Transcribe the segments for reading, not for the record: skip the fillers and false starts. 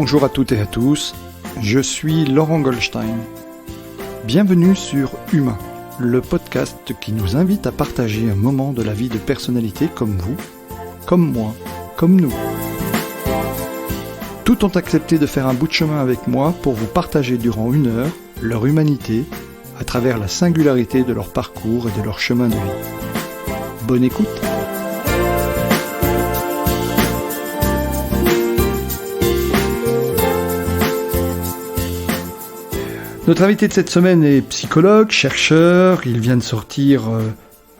Bonjour à toutes et à tous, je suis Laurent Goldstein. Bienvenue sur Humain, le podcast qui nous invite à partager un moment de la vie de personnalités comme vous, comme moi, comme nous. Tous ont accepté de faire un bout de chemin avec moi pour vous partager durant 1 heure leur humanité à travers la singularité de leur parcours et de leur chemin de vie. Bonne écoute! Notre invité de cette semaine est psychologue, chercheur, il vient de sortir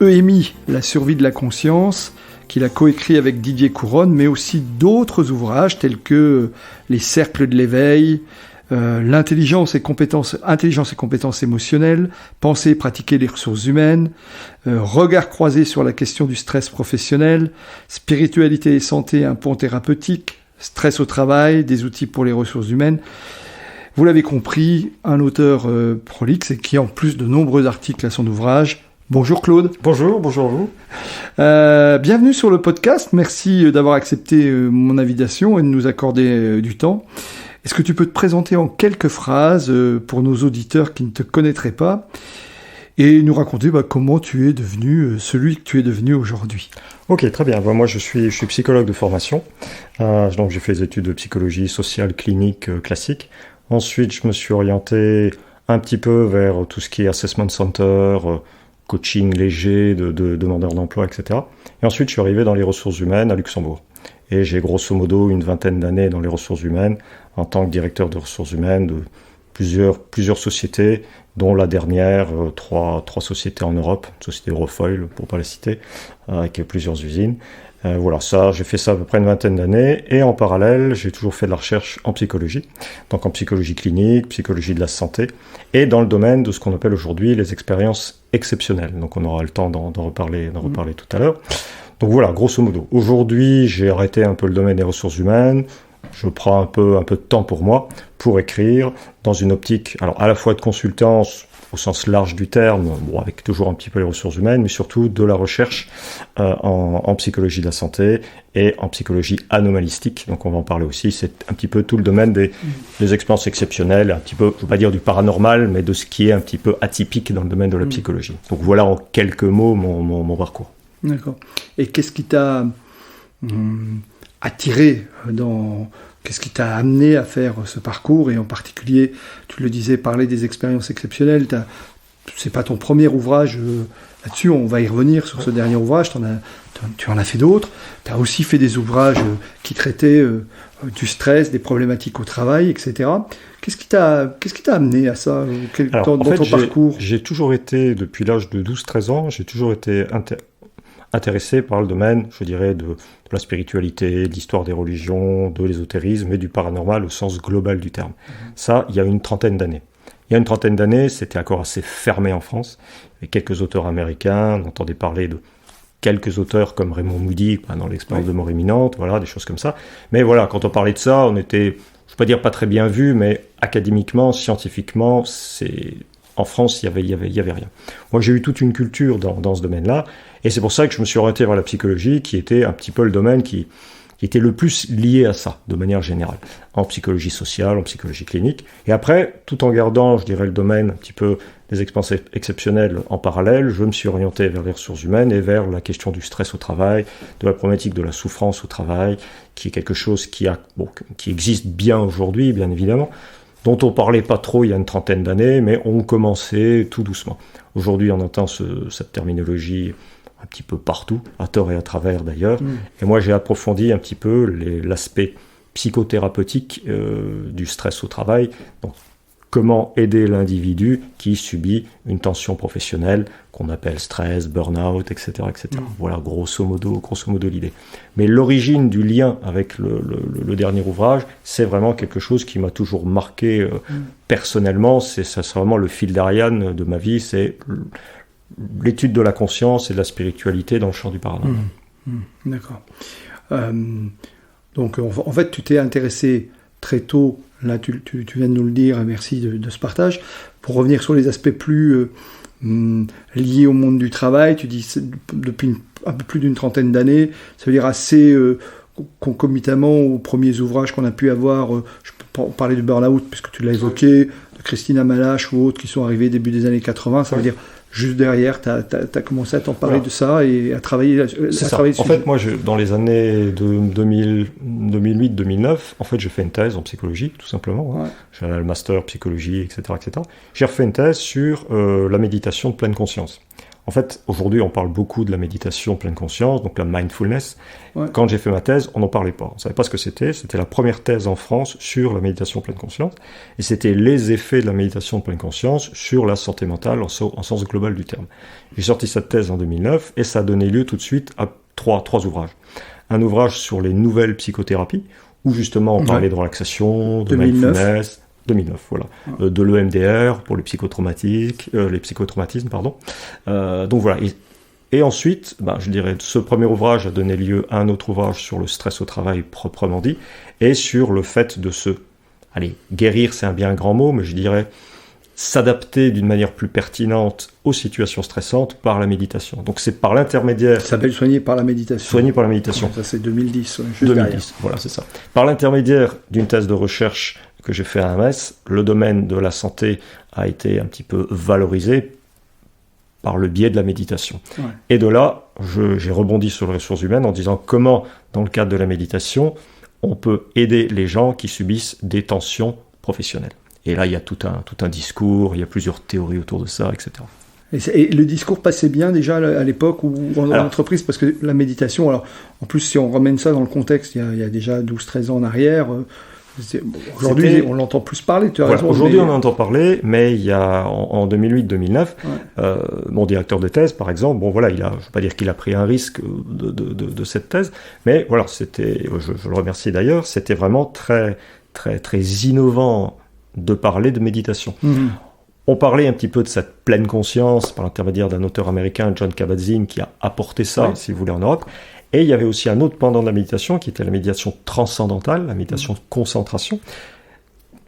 EMI, la survie de la conscience, qu'il a coécrit avec Didier Couronne, mais aussi d'autres ouvrages tels que Les cercles de l'éveil, Intelligence et compétences émotionnelles, Penser et pratiquer les ressources humaines, Regard croisé sur la question du stress professionnel, Spiritualité et santé, un pont thérapeutique, Stress au travail, des outils pour les ressources humaines. Vous l'avez compris, un auteur prolixe et qui en plus de nombreux articles à son ouvrage. Bonjour Claude. Bonjour à vous. Bienvenue sur le podcast. Merci d'avoir accepté mon invitation et de nous accorder du temps. Est-ce que tu peux te présenter en quelques phrases pour nos auditeurs qui ne te connaîtraient pas et nous raconter comment tu es devenu celui que tu es devenu aujourd'hui? Ok, très bien. Moi, je suis psychologue de formation. Donc, j'ai fait des études de psychologie sociale clinique classique. Ensuite, je me suis orienté un petit peu vers tout ce qui est assessment center, coaching léger de demandeurs d'emploi, etc. Et ensuite, je suis arrivé dans les ressources humaines à Luxembourg. Et j'ai grosso modo une 20aine d'années dans les ressources humaines en tant que directeur de ressources humaines de plusieurs sociétés, dont la dernière, trois sociétés en Europe, une société Eurofoil, pour pas la citer, avec plusieurs usines. J'ai fait ça à peu près une 20aine d'années, et en parallèle, j'ai toujours fait de la recherche en psychologie, donc en psychologie clinique, psychologie de la santé, et dans le domaine de ce qu'on appelle aujourd'hui les expériences exceptionnelles. Donc on aura le temps d'en reparler tout à l'heure. Donc voilà, grosso modo. Aujourd'hui, j'ai arrêté un peu le domaine des ressources humaines. Je prends un peu de temps pour moi, pour écrire dans une optique, alors à la fois de consultance, au sens large du terme, avec toujours un petit peu les ressources humaines, mais surtout de la recherche en psychologie de la santé et en psychologie anomalistique. Donc on va en parler aussi, c'est un petit peu tout le domaine des expériences exceptionnelles, un petit peu, je ne veux pas dire du paranormal, mais de ce qui est un petit peu atypique dans le domaine de la psychologie. Donc voilà en quelques mots mon parcours. D'accord. Et qu'est-ce qui t'a attiré qu'est-ce qui t'a amené à faire ce parcours, et en particulier, tu le disais, parler des expériences exceptionnelles. C'est pas ton premier ouvrage là-dessus, on va y revenir sur ce dernier ouvrage, tu en as fait d'autres. Tu as aussi fait des ouvrages qui traitaient du stress, des problématiques au travail, etc. Qu'est-ce qui t'a amené à ça dans ton parcours? J'ai toujours été, depuis l'âge de 12-13 ans, j'ai toujours été intéressé par le domaine, je dirais, de la spiritualité, de l'histoire des religions, de l'ésotérisme et du paranormal au sens global du terme. Ça, il y a une 30aine d'années. Il y a une 30aine d'années, c'était encore assez fermé en France. Il y avait quelques auteurs américains, on entendait parler de quelques auteurs comme Raymond Moody, dans l'expérience de mort imminente, des choses comme ça. Mais voilà, quand on parlait de ça, on était, je ne veux pas dire pas très bien vu, mais académiquement, scientifiquement, en France, il y avait rien. Moi, j'ai eu toute une culture dans ce domaine-là, et c'est pour ça que je me suis orienté vers la psychologie, qui était un petit peu le domaine qui était le plus lié à ça, de manière générale, en psychologie sociale, en psychologie clinique. Et après, tout en gardant, je dirais, le domaine un petit peu des expériences exceptionnelles en parallèle, je me suis orienté vers les ressources humaines et vers la question du stress au travail, de la problématique de la souffrance au travail, qui est quelque chose qui existe bien aujourd'hui, bien évidemment, dont on parlait pas trop il y a une 30aine d'années, mais on commençait tout doucement. Aujourd'hui, on entend cette terminologie un petit peu partout, à tort et à travers d'ailleurs. Et moi, j'ai approfondi un petit peu l'aspect psychothérapeutique du stress au travail. Donc, comment aider l'individu qui subit une tension professionnelle qu'on appelle stress, burn-out, etc. Voilà, grosso modo l'idée. Mais l'origine du lien avec le dernier ouvrage, c'est vraiment quelque chose qui m'a toujours marqué personnellement. C'est vraiment le fil d'Ariane de ma vie, c'est l'étude de la conscience et de la spiritualité dans le champ du paranormal. D'accord. Donc, en fait, tu t'es intéressé très tôt, là tu viens de nous le dire, merci de ce partage. Pour revenir sur les aspects plus liés au monde du travail, tu dis depuis un peu plus d'une 30aine d'années, ça veut dire assez concomitamment aux premiers ouvrages qu'on a pu avoir, je peux parler du burn-out, puisque tu l'as évoqué, de Christina Malache ou autres qui sont arrivés début des années 80, ça veut dire juste derrière, tu as commencé à t'emparer de ça et à travailler C'est ça. En fait, moi, dans les années de 2008-2009, en fait, j'ai fait une thèse en psychologie, tout simplement. Hein. J'ai le master psychologie, etc., etc. J'ai refait une thèse sur la méditation de pleine conscience. En fait, aujourd'hui, on parle beaucoup de la méditation de pleine conscience, donc la mindfulness. Ouais. Quand j'ai fait ma thèse, on n'en parlait pas. On ne savait pas ce que c'était. C'était la première thèse en France sur la méditation de pleine conscience. Et c'était les effets de la méditation de pleine conscience sur la santé mentale en sens global du terme. J'ai sorti cette thèse en 2009 et ça a donné lieu tout de suite à trois ouvrages. Un ouvrage sur les nouvelles psychothérapies, où justement on parlait de relaxation, de 2009. Mindfulness... 2009, voilà. De l'EMDR pour les psychotraumatismes, pardon. Donc voilà. Et ensuite, je dirais, ce premier ouvrage a donné lieu à un autre ouvrage sur le stress au travail proprement dit, et sur le fait de guérir, c'est un bien grand mot, mais je dirais s'adapter d'une manière plus pertinente aux situations stressantes par la méditation. Donc c'est par l'intermédiaire... Ça s'appelle Soigner par la méditation. Soigner par la méditation. Ça c'est 2010, juste 2010, derrière. Voilà, c'est ça. Par l'intermédiaire d'une thèse de recherche que j'ai fait à AMS, le domaine de la santé a été un petit peu valorisé par le biais de la méditation. Ouais. Et de là, j'ai rebondi sur les ressources humaines en disant comment, dans le cadre de la méditation, on peut aider les gens qui subissent des tensions professionnelles. Et là, il y a tout un discours, il y a plusieurs théories autour de ça, etc. Et le discours passait bien déjà à l'époque ou en entreprise, parce que la méditation, alors en plus si on ramène ça dans le contexte, il y a déjà 12-13 ans en arrière... Aujourd'hui, on l'entend plus parler, tu as raison. Aujourd'hui, on en entend parler, mais il y a en 2008-2009, mon directeur de thèse, par exemple, je ne veux pas dire qu'il a pris un risque de cette thèse, mais voilà, je le remercie d'ailleurs, c'était vraiment très, très, très innovant de parler de méditation. Mm-hmm. On parlait un petit peu de cette pleine conscience par l'intermédiaire d'un auteur américain, Jon Kabat-Zinn, qui a apporté ça, si vous voulez, en Europe. Et il y avait aussi un autre pendant de la méditation qui était la méditation transcendantale, la méditation de concentration,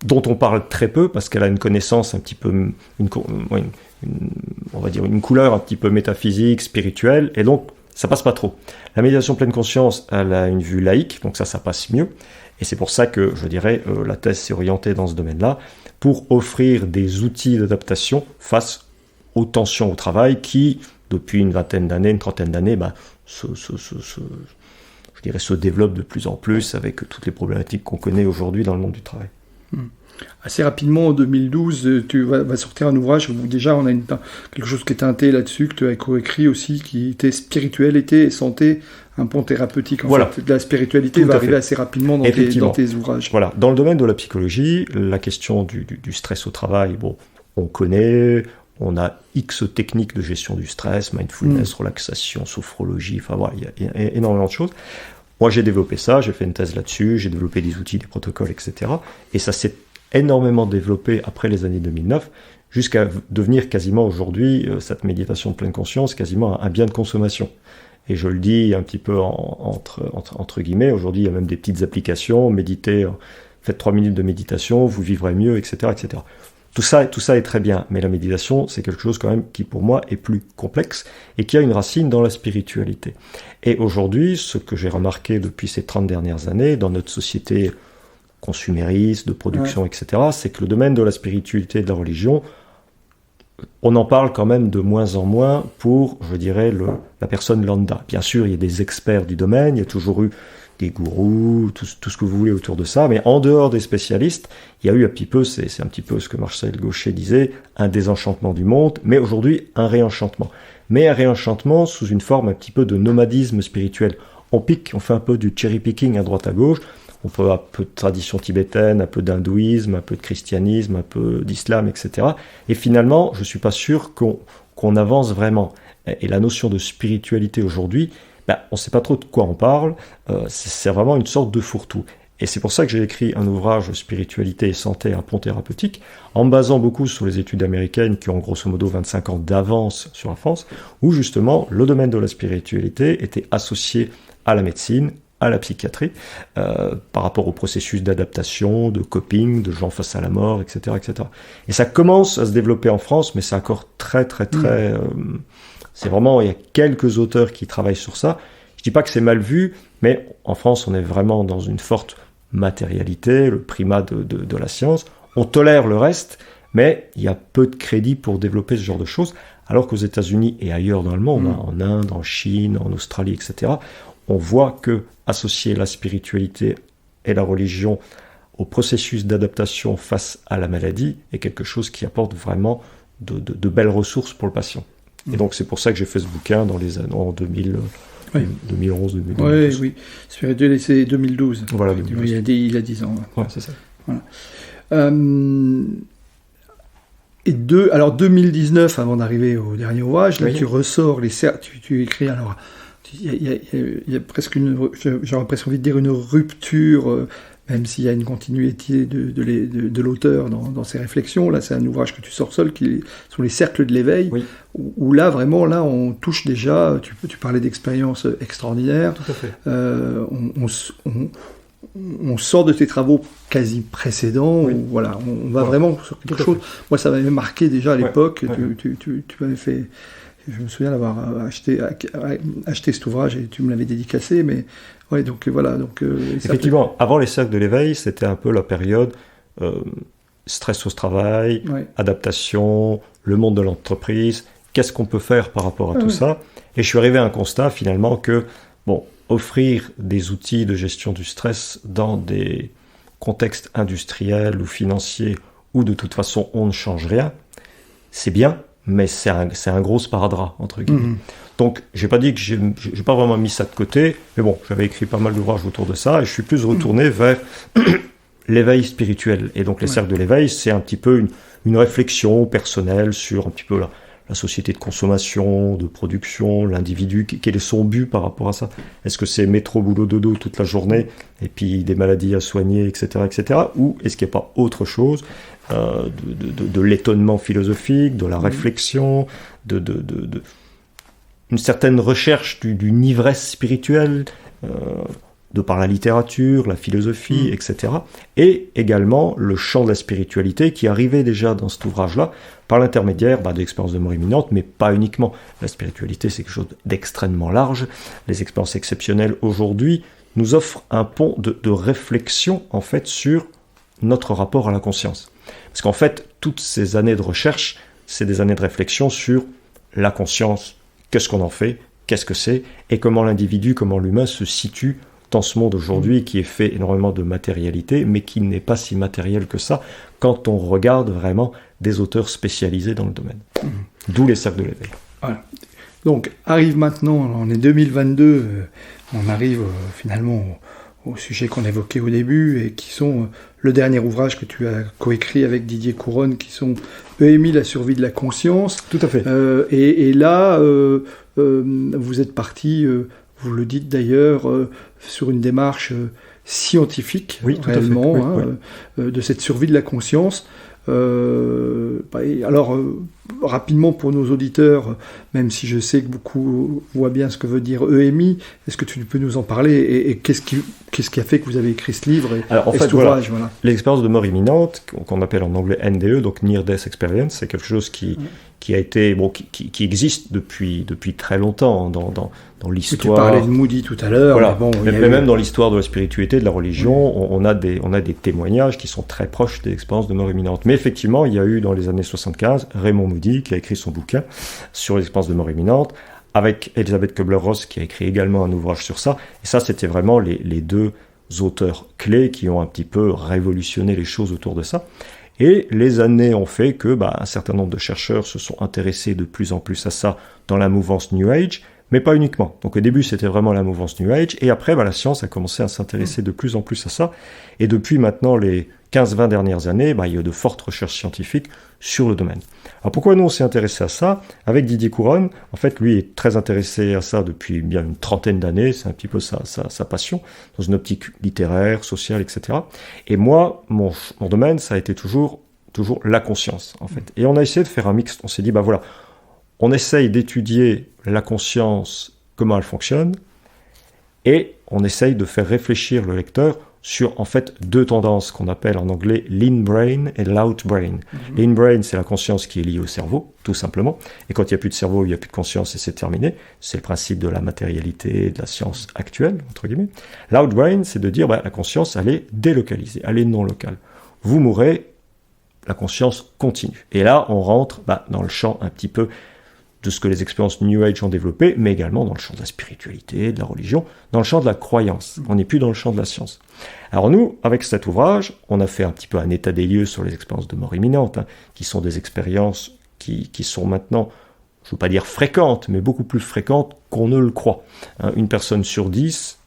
dont on parle très peu parce qu'elle a une connaissance un petit peu, on va dire une couleur un petit peu métaphysique, spirituelle, et donc ça passe pas trop. La méditation pleine conscience, elle a une vue laïque, donc ça passe mieux, et c'est pour ça que je dirais la thèse s'est orientée dans ce domaine-là pour offrir des outils d'adaptation face aux tensions au travail qui, depuis une vingtaine d'années, une trentaine d'années, se développe de plus en plus avec toutes les problématiques qu'on connaît aujourd'hui dans le monde du travail. Assez rapidement, en 2012, tu vas sortir un ouvrage où déjà on a quelque chose qui est teinté là-dessus, que tu as coécrit aussi, qui était spiritualité et santé, un pont thérapeutique. En fait, la spiritualité va arriver assez rapidement dans tes ouvrages. Voilà. Dans le domaine de la psychologie, la question du stress au travail, on connaît... On a X techniques de gestion du stress, mindfulness, relaxation, sophrologie, il y a énormément de choses. Moi, j'ai développé ça, j'ai fait une thèse là-dessus, j'ai développé des outils, des protocoles, etc. Et ça s'est énormément développé après les années 2009, jusqu'à devenir quasiment aujourd'hui, cette méditation de pleine conscience, quasiment un bien de consommation. Et je le dis un petit peu entre guillemets, aujourd'hui, il y a même des petites applications, méditez, faites 3 minutes de méditation, vous vivrez mieux, etc., etc. Tout ça est très bien, mais la méditation, c'est quelque chose quand même qui, pour moi, est plus complexe et qui a une racine dans la spiritualité. Et aujourd'hui, ce que j'ai remarqué depuis ces 30 dernières années, dans notre société consumériste, de production, etc., c'est que le domaine de la spiritualité et de la religion, on en parle quand même de moins en moins pour, je dirais, la personne lambda. Bien sûr, il y a des experts du domaine, il y a toujours eu des gourous, tout ce que vous voulez autour de ça, mais en dehors des spécialistes, il y a eu un petit peu, c'est un petit peu ce que Marcel Gauchet disait, un désenchantement du monde, mais aujourd'hui un réenchantement. Mais un réenchantement sous une forme un petit peu de nomadisme spirituel. On fait un peu du cherry picking à droite à gauche, on peut un peu de tradition tibétaine, un peu d'hindouisme, un peu de christianisme, un peu d'islam, etc. Et finalement, je ne suis pas sûr qu'on avance vraiment. Et la notion de spiritualité aujourd'hui, on ne sait pas trop de quoi on parle, c'est vraiment une sorte de fourre-tout. Et c'est pour ça que j'ai écrit un ouvrage Spiritualité et santé, un pont thérapeutique, en me basant beaucoup sur les études américaines qui ont grosso modo 25 ans d'avance sur la France, où justement le domaine de la spiritualité était associé à la médecine, à la psychiatrie, par rapport au processus d'adaptation, de coping, de gens face à la mort, etc., etc. Et ça commence à se développer en France, mais c'est encore très, très, très... c'est vraiment, il y a quelques auteurs qui travaillent sur ça. Je Je dis pas que c'est mal vu, mais en France, on est vraiment dans une forte matérialité, le primat de la science. On tolère le reste, mais il y a peu de crédit pour développer ce genre de choses, alors qu'aux États-Unis et ailleurs dans le monde, en Inde, en Chine, en Australie, etc., on voit que associer la spiritualité et la religion au processus d'adaptation face à la maladie est quelque chose qui apporte vraiment de belles ressources pour le patient. Et donc c'est pour ça que j'ai fait ce bouquin dans les années en 2011, 2012. Oui. Spirituel, c'est 2012. Voilà, 2012. Il a 10 ans. Ouais, c'est ça. Voilà. Alors 2019, avant d'arriver au dernier ouvrage, là tu ressors les cercles, tu écris alors. Il y a presque j'aurais presque envie de dire une rupture, même s'il y a une continuité de l'auteur dans ses réflexions. Là, c'est un ouvrage que tu sors seul, qui sont les cercles de l'éveil, où là, vraiment, là, on touche déjà, tu parlais d'expériences extraordinaires. Tout à fait. On sort de tes travaux quasi précédents, où, voilà, on va vraiment sur quelque chose. Moi, ça m'avait marqué déjà à l'époque, tu m'avais fait... Je me souviens d'avoir acheté cet ouvrage et tu me l'avais dédicacé, mais ouais, donc voilà. Effectivement, avant les cercles de l'éveil, c'était un peu la période stress au travail, adaptation, le monde de l'entreprise, qu'est-ce qu'on peut faire par rapport à tout ça. Et je suis arrivé à un constat finalement que, offrir des outils de gestion du stress dans des contextes industriels ou financiers où de toute façon on ne change rien, c'est bien, mais c'est un gros sparadrap, entre guillemets. Donc, j'ai pas dit que j'ai pas vraiment mis ça de côté, mais bon, j'avais écrit pas mal d'ouvrages autour de ça, et je suis plus retourné vers l'éveil spirituel. Et donc, les cercles de l'éveil, c'est un petit peu une réflexion personnelle sur un petit peu la société de consommation, de production, l'individu, quel est son but par rapport à ça? Est-ce que c'est métro, boulot, dodo toute la journée, et puis des maladies à soigner, etc., etc., ou est-ce qu'il n'y a pas autre chose, de l'étonnement philosophique, de la réflexion, une certaine recherche d'une ivresse spirituelle, de par la littérature, la philosophie, etc. Et également le champ de la spiritualité qui arrivait déjà dans cet ouvrage-là par l'intermédiaire d'expériences de mort imminente, mais pas uniquement. La spiritualité, c'est quelque chose d'extrêmement large. Les expériences exceptionnelles aujourd'hui nous offrent un pont de réflexion en fait sur notre rapport à la conscience. Parce qu'en fait, toutes ces années de recherche, c'est des années de réflexion sur la conscience, qu'est-ce qu'on en fait, qu'est-ce que c'est, et comment l'individu, comment l'humain se situe dans ce monde aujourd'hui qui est fait énormément de matérialité, mais qui n'est pas si matériel que ça quand on regarde vraiment des auteurs spécialisés dans le domaine. D'où les cercles de l'éveil. Voilà. Donc, arrive maintenant, on est 2022, on arrive finalement au sujet qu'on évoquait au début, et qui sont le dernier ouvrage que tu as coécrit avec Didier Couronne, qui sont EMI, la survie de la conscience. Tout à fait. Et là, vous êtes parti... vous le dites d'ailleurs, sur une démarche scientifique, réellement, de cette survie de la conscience. Alors, rapidement pour nos auditeurs, même si je sais que beaucoup voient bien ce que veut dire EMI, est-ce que tu peux nous en parler et qu'est-ce qui a fait que vous avez écrit ce livre cet ouvrage, voilà. L'expérience de mort imminente, qu'on appelle en anglais NDE, donc Near Death Experience, c'est quelque chose qui a été, qui existe depuis très longtemps dans l'histoire. Tu parlais de Moody tout à l'heure. Voilà. Mais même dans l'histoire de la spiritualité, de la religion, on a des témoignages qui sont très proches des expériences de mort imminente. Mais effectivement, il y a eu dans les années 75 Raymond Moody qui a écrit son bouquin sur les expériences de mort imminente, avec Elisabeth Kubler-Ross qui a écrit également un ouvrage sur ça. Et ça, c'était vraiment les deux auteurs clés qui ont un petit peu révolutionné les choses autour de ça. Et les années ont fait que un certain nombre de chercheurs se sont intéressés de plus en plus à ça dans la mouvance New Age, mais pas uniquement. Donc au début, c'était vraiment la mouvance New Age, et après, la science a commencé à s'intéresser de plus en plus à ça. Et depuis maintenant les 15-20 dernières années, il y a de fortes recherches scientifiques sur le domaine. Alors pourquoi nous on s'est intéressé à ça? Avec Didier Couronne, en fait, lui est très intéressé à ça depuis bien une trentaine d'années, c'est un petit peu sa passion, dans une optique littéraire, sociale, etc. Et moi, mon domaine, ça a été toujours la conscience, en fait. Et on a essayé de faire un mix, on s'est dit, voilà, on essaye d'étudier la conscience, comment elle fonctionne, et on essaye de faire réfléchir le lecteur sur en fait deux tendances qu'on appelle en anglais lean brain et loud brain. Lean brain, c'est la conscience qui est liée au cerveau, tout simplement. Et quand il n'y a plus de cerveau, il n'y a plus de conscience et c'est terminé. C'est le principe de la matérialité, de la science actuelle, entre guillemets. Loud brain, c'est de dire la conscience, elle est délocalisée, elle est non locale. Vous mourrez, la conscience continue. Et là, on rentre dans le champ un petit peu de ce que les expériences New Age ont développé, mais également dans le champ de la spiritualité, de la religion, dans le champ de la croyance. On n'est plus dans le champ de la science. Alors nous, avec cet ouvrage, on a fait un petit peu un état des lieux sur les expériences de mort imminente, qui sont des expériences qui sont maintenant, je ne veux pas dire fréquentes, mais beaucoup plus fréquentes qu'on ne le croit. Une personne sur 10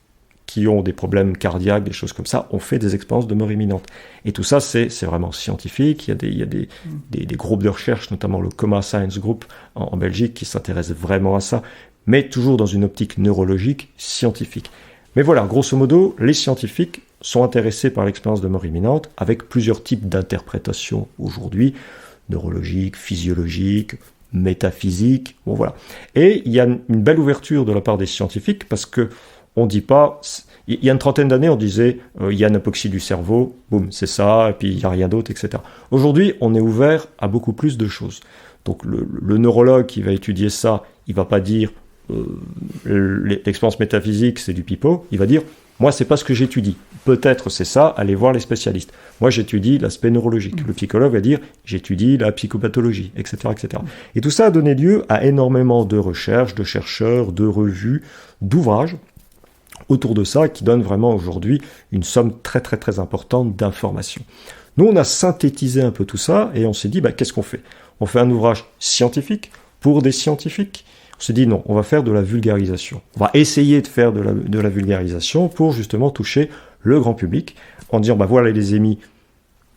qui ont des problèmes cardiaques, des choses comme ça, ont fait des expériences de mort imminente. Et tout ça, c'est vraiment scientifique. Il y a des groupes de recherche, notamment le Coma Science Group en Belgique, qui s'intéressent vraiment à ça, mais toujours dans une optique neurologique, scientifique. Mais voilà, grosso modo, les scientifiques sont intéressés par l'expérience de mort imminente avec plusieurs types d'interprétations aujourd'hui, neurologiques, physiologiques, métaphysiques, bon voilà. Et il y a une belle ouverture de la part des scientifiques parce que on dit pas, il y a une trentaine d'années, on disait il y a une apoxie du cerveau, boum, c'est ça, et puis il n'y a rien d'autre, etc. Aujourd'hui, on est ouvert à beaucoup plus de choses. Donc le neurologue qui va étudier ça, il va pas dire l'expérience métaphysique, c'est du pipeau, il va dire moi, c'est pas ce que j'étudie. Peut-être c'est ça, allez voir les spécialistes. Moi, j'étudie l'aspect neurologique. Le psychologue va dire j'étudie la psychopathologie, etc., etc. Et tout ça a donné lieu à énormément de recherches, de chercheurs, de revues, d'ouvrages autour de ça, qui donne vraiment aujourd'hui une somme très très très importante d'informations. Nous, on a synthétisé un peu tout ça, et on s'est dit, qu'est-ce qu'on fait ? On fait un ouvrage scientifique, pour des scientifiques. On s'est dit, non, on va faire de la vulgarisation. On va essayer de faire de la vulgarisation pour justement toucher le grand public, en disant, voilà les émis,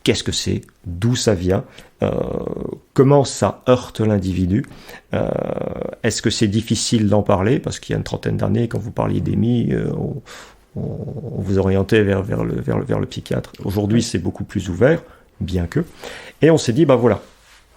qu'est-ce que c'est, d'où ça vient, comment ça heurte l'individu, est-ce que c'est difficile d'en parler, parce qu'il y a une trentaine d'années, quand vous parliez d'EMI, on vous orientait vers le psychiatre. Aujourd'hui, c'est beaucoup plus ouvert, bien que. Et on s'est dit, voilà,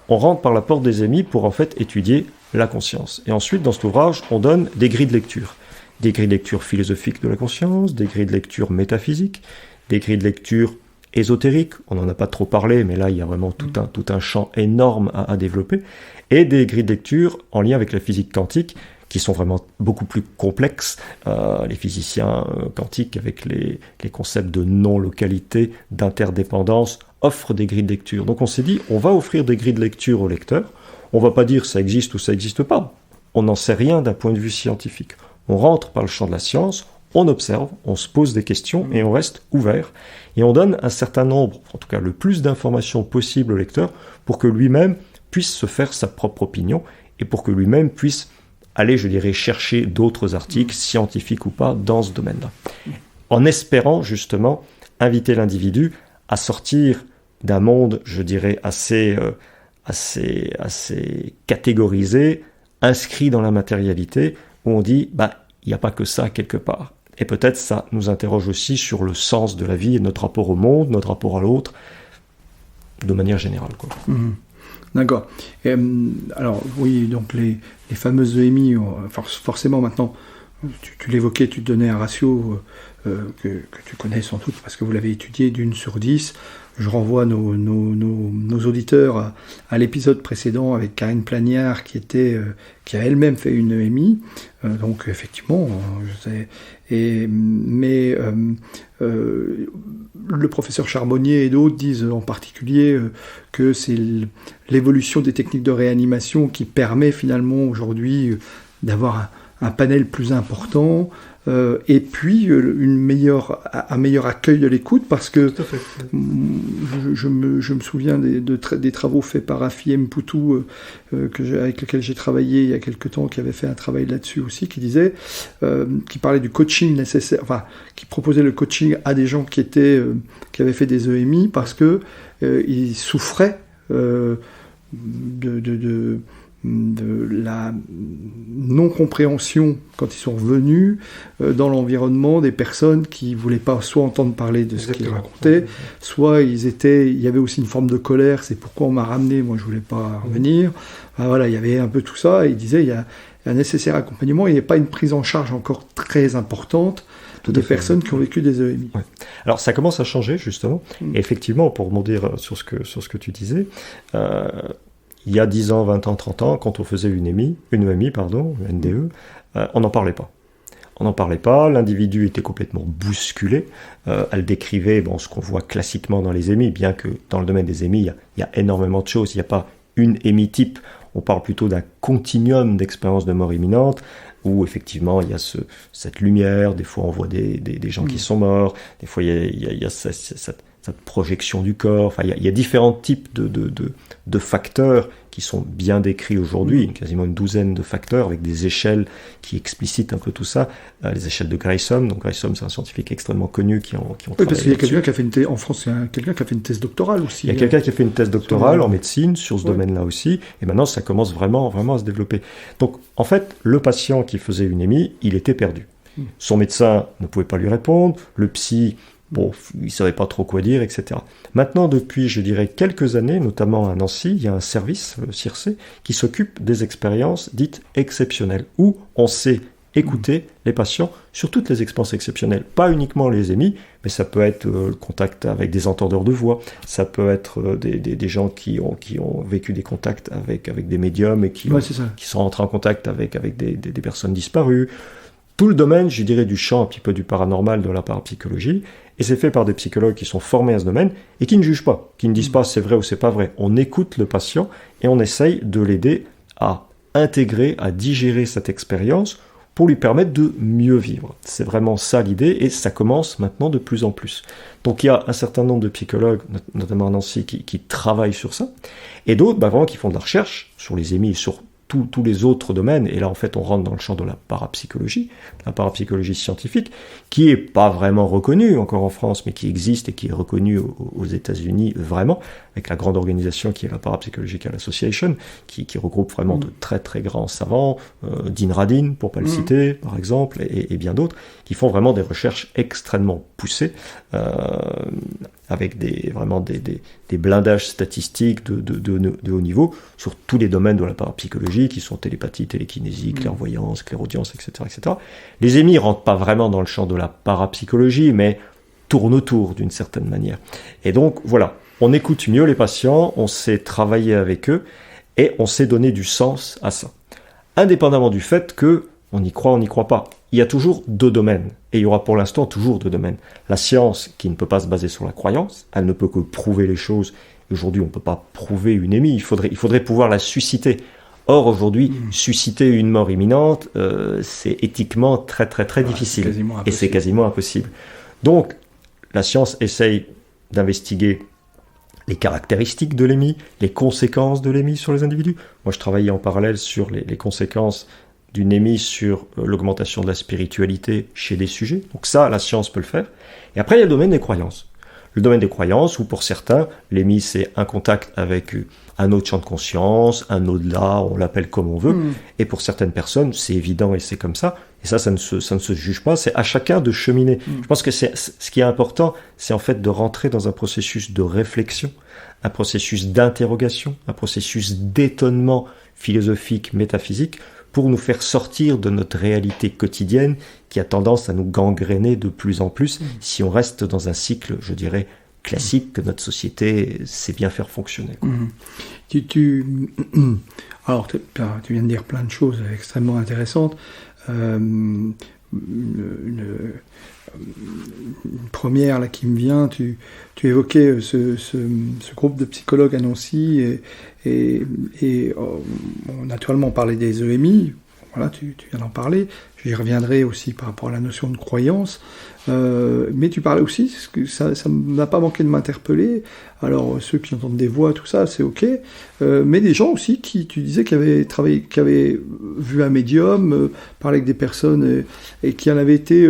on rentre par la porte des EMI pour en fait étudier la conscience. Et ensuite, dans cet ouvrage, on donne des grilles de lecture. Des grilles de lecture philosophiques de la conscience, des grilles de lecture métaphysiques, des grilles de lecture ésotériques, on n'en a pas trop parlé, mais là, il y a vraiment tout un champ énorme à développer, et des grilles de lecture en lien avec la physique quantique, qui sont vraiment beaucoup plus complexes. Les physiciens quantiques, avec les concepts de non-localité, d'interdépendance, offrent des grilles de lecture. Donc on s'est dit, on va offrir des grilles de lecture aux lecteurs, on ne va pas dire ça existe ou ça n'existe pas, on n'en sait rien d'un point de vue scientifique. On rentre par le champ de la science, on observe, on se pose des questions et on reste ouvert. Et on donne un certain nombre, en tout cas le plus d'informations possible au lecteur pour que lui-même puisse se faire sa propre opinion et pour que lui-même puisse aller, je dirais, chercher d'autres articles, scientifiques ou pas, dans ce domaine-là. En espérant justement inviter l'individu à sortir d'un monde, je dirais, assez catégorisé, inscrit dans la matérialité, où on dit, il n'y a pas que ça quelque part. Et peut-être ça nous interroge aussi sur le sens de la vie et notre rapport au monde, notre rapport à l'autre, de manière générale, quoi. D'accord. Et, alors, oui, donc les fameuses EMI, forcément maintenant, tu l'évoquais, tu te donnais un ratio que tu connais sans doute parce que vous l'avez étudié d'1 sur 10. Je renvoie nos auditeurs à l'épisode précédent avec Karine Plagnard qui a elle-même fait une EMI. Donc effectivement, le professeur Charbonnier et d'autres disent en particulier que c'est l'évolution des techniques de réanimation qui permet finalement aujourd'hui d'avoir un panel plus important, et puis un meilleur accueil de l'écoute, parce que je me souviens des travaux faits par Rafi Mpoutou, avec lequel j'ai travaillé il y a quelque temps, qui avait fait un travail là-dessus aussi, qui parlait du coaching nécessaire, enfin, qui proposait le coaching à des gens qui avaient fait des EMI, parce que ils souffraient de la non-compréhension quand ils sont revenus dans l'environnement des personnes qui voulaient pas soit entendre parler de ce qu'ils racontaient, soit il y avait aussi une forme de colère, c'est pourquoi on m'a ramené, moi je voulais pas revenir. Enfin, voilà, il y avait un peu tout ça, et il disait il y a un nécessaire accompagnement, il n'y a pas une prise en charge encore très importante des personnes qui ont vécu des EMI. Ouais. Alors ça commence à changer justement, et effectivement pour rebondir sur ce que tu disais, il y a 10 ans, 20 ans, 30 ans, quand on faisait une NDE, on n'en parlait pas. On n'en parlait pas, l'individu était complètement bousculé. Elle décrivait ce qu'on voit classiquement dans les EMI, bien que dans le domaine des EMI, il y a énormément de choses. Il n'y a pas une EMI type, on parle plutôt d'un continuum d'expériences de mort imminente, où effectivement il y a cette lumière, des fois on voit des gens qui sont morts, des fois il y a cette projection du corps, enfin il y a différents types de facteurs qui sont bien décrits aujourd'hui, quasiment une douzaine de facteurs avec des échelles qui explicitent un peu tout ça, les échelles de Grayson. Donc Grayson, c'est un scientifique extrêmement connu qui ont oui, parce qu'il y a quelqu'un qui a fait en France, il y a quelqu'un qui a fait une thèse doctorale aussi. Il y a quelqu'un qui a fait une thèse doctorale en médecine sur ce domaine-là aussi, et maintenant ça commence vraiment à se développer. Donc en fait, le patient qui faisait une EMI, il était perdu. Son médecin ne pouvait pas lui répondre, le psy, il ne savait pas trop quoi dire, etc. Maintenant, depuis, je dirais, quelques années, notamment à Nancy, il y a un service, le CIRCE, qui s'occupe des expériences dites exceptionnelles, où on sait écouter les patients sur toutes les expériences exceptionnelles. Pas uniquement les EMI, mais ça peut être le contact avec des entendeurs de voix, ça peut être des gens qui ont vécu des contacts avec des médiums et qui sont entrés en contact avec des personnes disparues. Tout le domaine, je dirais, du champ un petit peu du paranormal, de la parapsychologie, et c'est fait par des psychologues qui sont formés à ce domaine et qui ne jugent pas, qui ne disent pas c'est vrai ou c'est pas vrai. On écoute le patient et on essaye de l'aider à intégrer, à digérer cette expérience pour lui permettre de mieux vivre. C'est vraiment ça l'idée, et ça commence maintenant de plus en plus. Donc il y a un certain nombre de psychologues, notamment à Nancy, qui travaillent sur ça, et d'autres vraiment qui font de la recherche sur les EMI et sur tous les autres domaines, et là en fait on rentre dans le champ de la parapsychologie scientifique, qui est pas vraiment reconnue encore en France, mais qui existe et qui est reconnue aux États-Unis vraiment, avec la grande organisation qui est la Parapsychological Association, qui regroupe vraiment de très très grands savants, Dean Radin pour pas le citer par exemple, et bien d'autres, qui font vraiment des recherches extrêmement poussées, avec des blindages statistiques de haut niveau sur tous les domaines de la parapsychologie, qui sont télépathie, télékinésie, clairvoyance, clairaudience, etc., etc. Les EMI ne rentrent pas vraiment dans le champ de la parapsychologie, mais tournent autour d'une certaine manière. Et donc, voilà, on écoute mieux les patients, on sait travailler avec eux, et on sait donner du sens à ça. Indépendamment du fait que on y croit, on n'y croit pas. Il y a toujours deux domaines, et il y aura pour l'instant toujours deux domaines. La science, qui ne peut pas se baser sur la croyance, elle ne peut que prouver les choses. Aujourd'hui, on ne peut pas prouver une EMI, il faudrait pouvoir la susciter. Or, aujourd'hui, susciter une mort imminente, c'est éthiquement très très très difficile, et c'est quasiment impossible. Donc, la science essaye d'investiguer les caractéristiques de l'EMI, les conséquences de l'EMI sur les individus. Moi, je travaillais en parallèle sur les conséquences d'une EMI sur l'augmentation de la spiritualité chez des sujets. Donc ça, la science peut le faire. Et après, il y a le domaine des croyances. Le domaine des croyances, où pour certains, l'EMI, c'est un contact avec un autre champ de conscience, un au-delà, on l'appelle comme on veut. Et pour certaines personnes, c'est évident et c'est comme ça. Et ça ne se juge pas. C'est à chacun de cheminer. Je pense que ce qui est important, c'est en fait de rentrer dans un processus de réflexion, un processus d'interrogation, un processus d'étonnement philosophique, métaphysique, pour nous faire sortir de notre réalité quotidienne qui a tendance à nous gangréner de plus en plus si on reste dans un cycle, je dirais, classique que notre société sait bien faire fonctionner. Alors, tu viens de dire plein de choses extrêmement intéressantes. Une première là qui me vient, tu évoquais ce groupe de psychologues à Nancy et naturellement on parlait des EMI, voilà, tu viens d'en parler, j'y reviendrai aussi par rapport à la notion de croyance, mais tu parlais aussi, ça n'a pas manqué de m'interpeller, alors ceux qui entendent des voix, tout ça, c'est ok, mais des gens aussi tu disais qui avaient vu un médium, parlé avec des personnes et qui en avaient été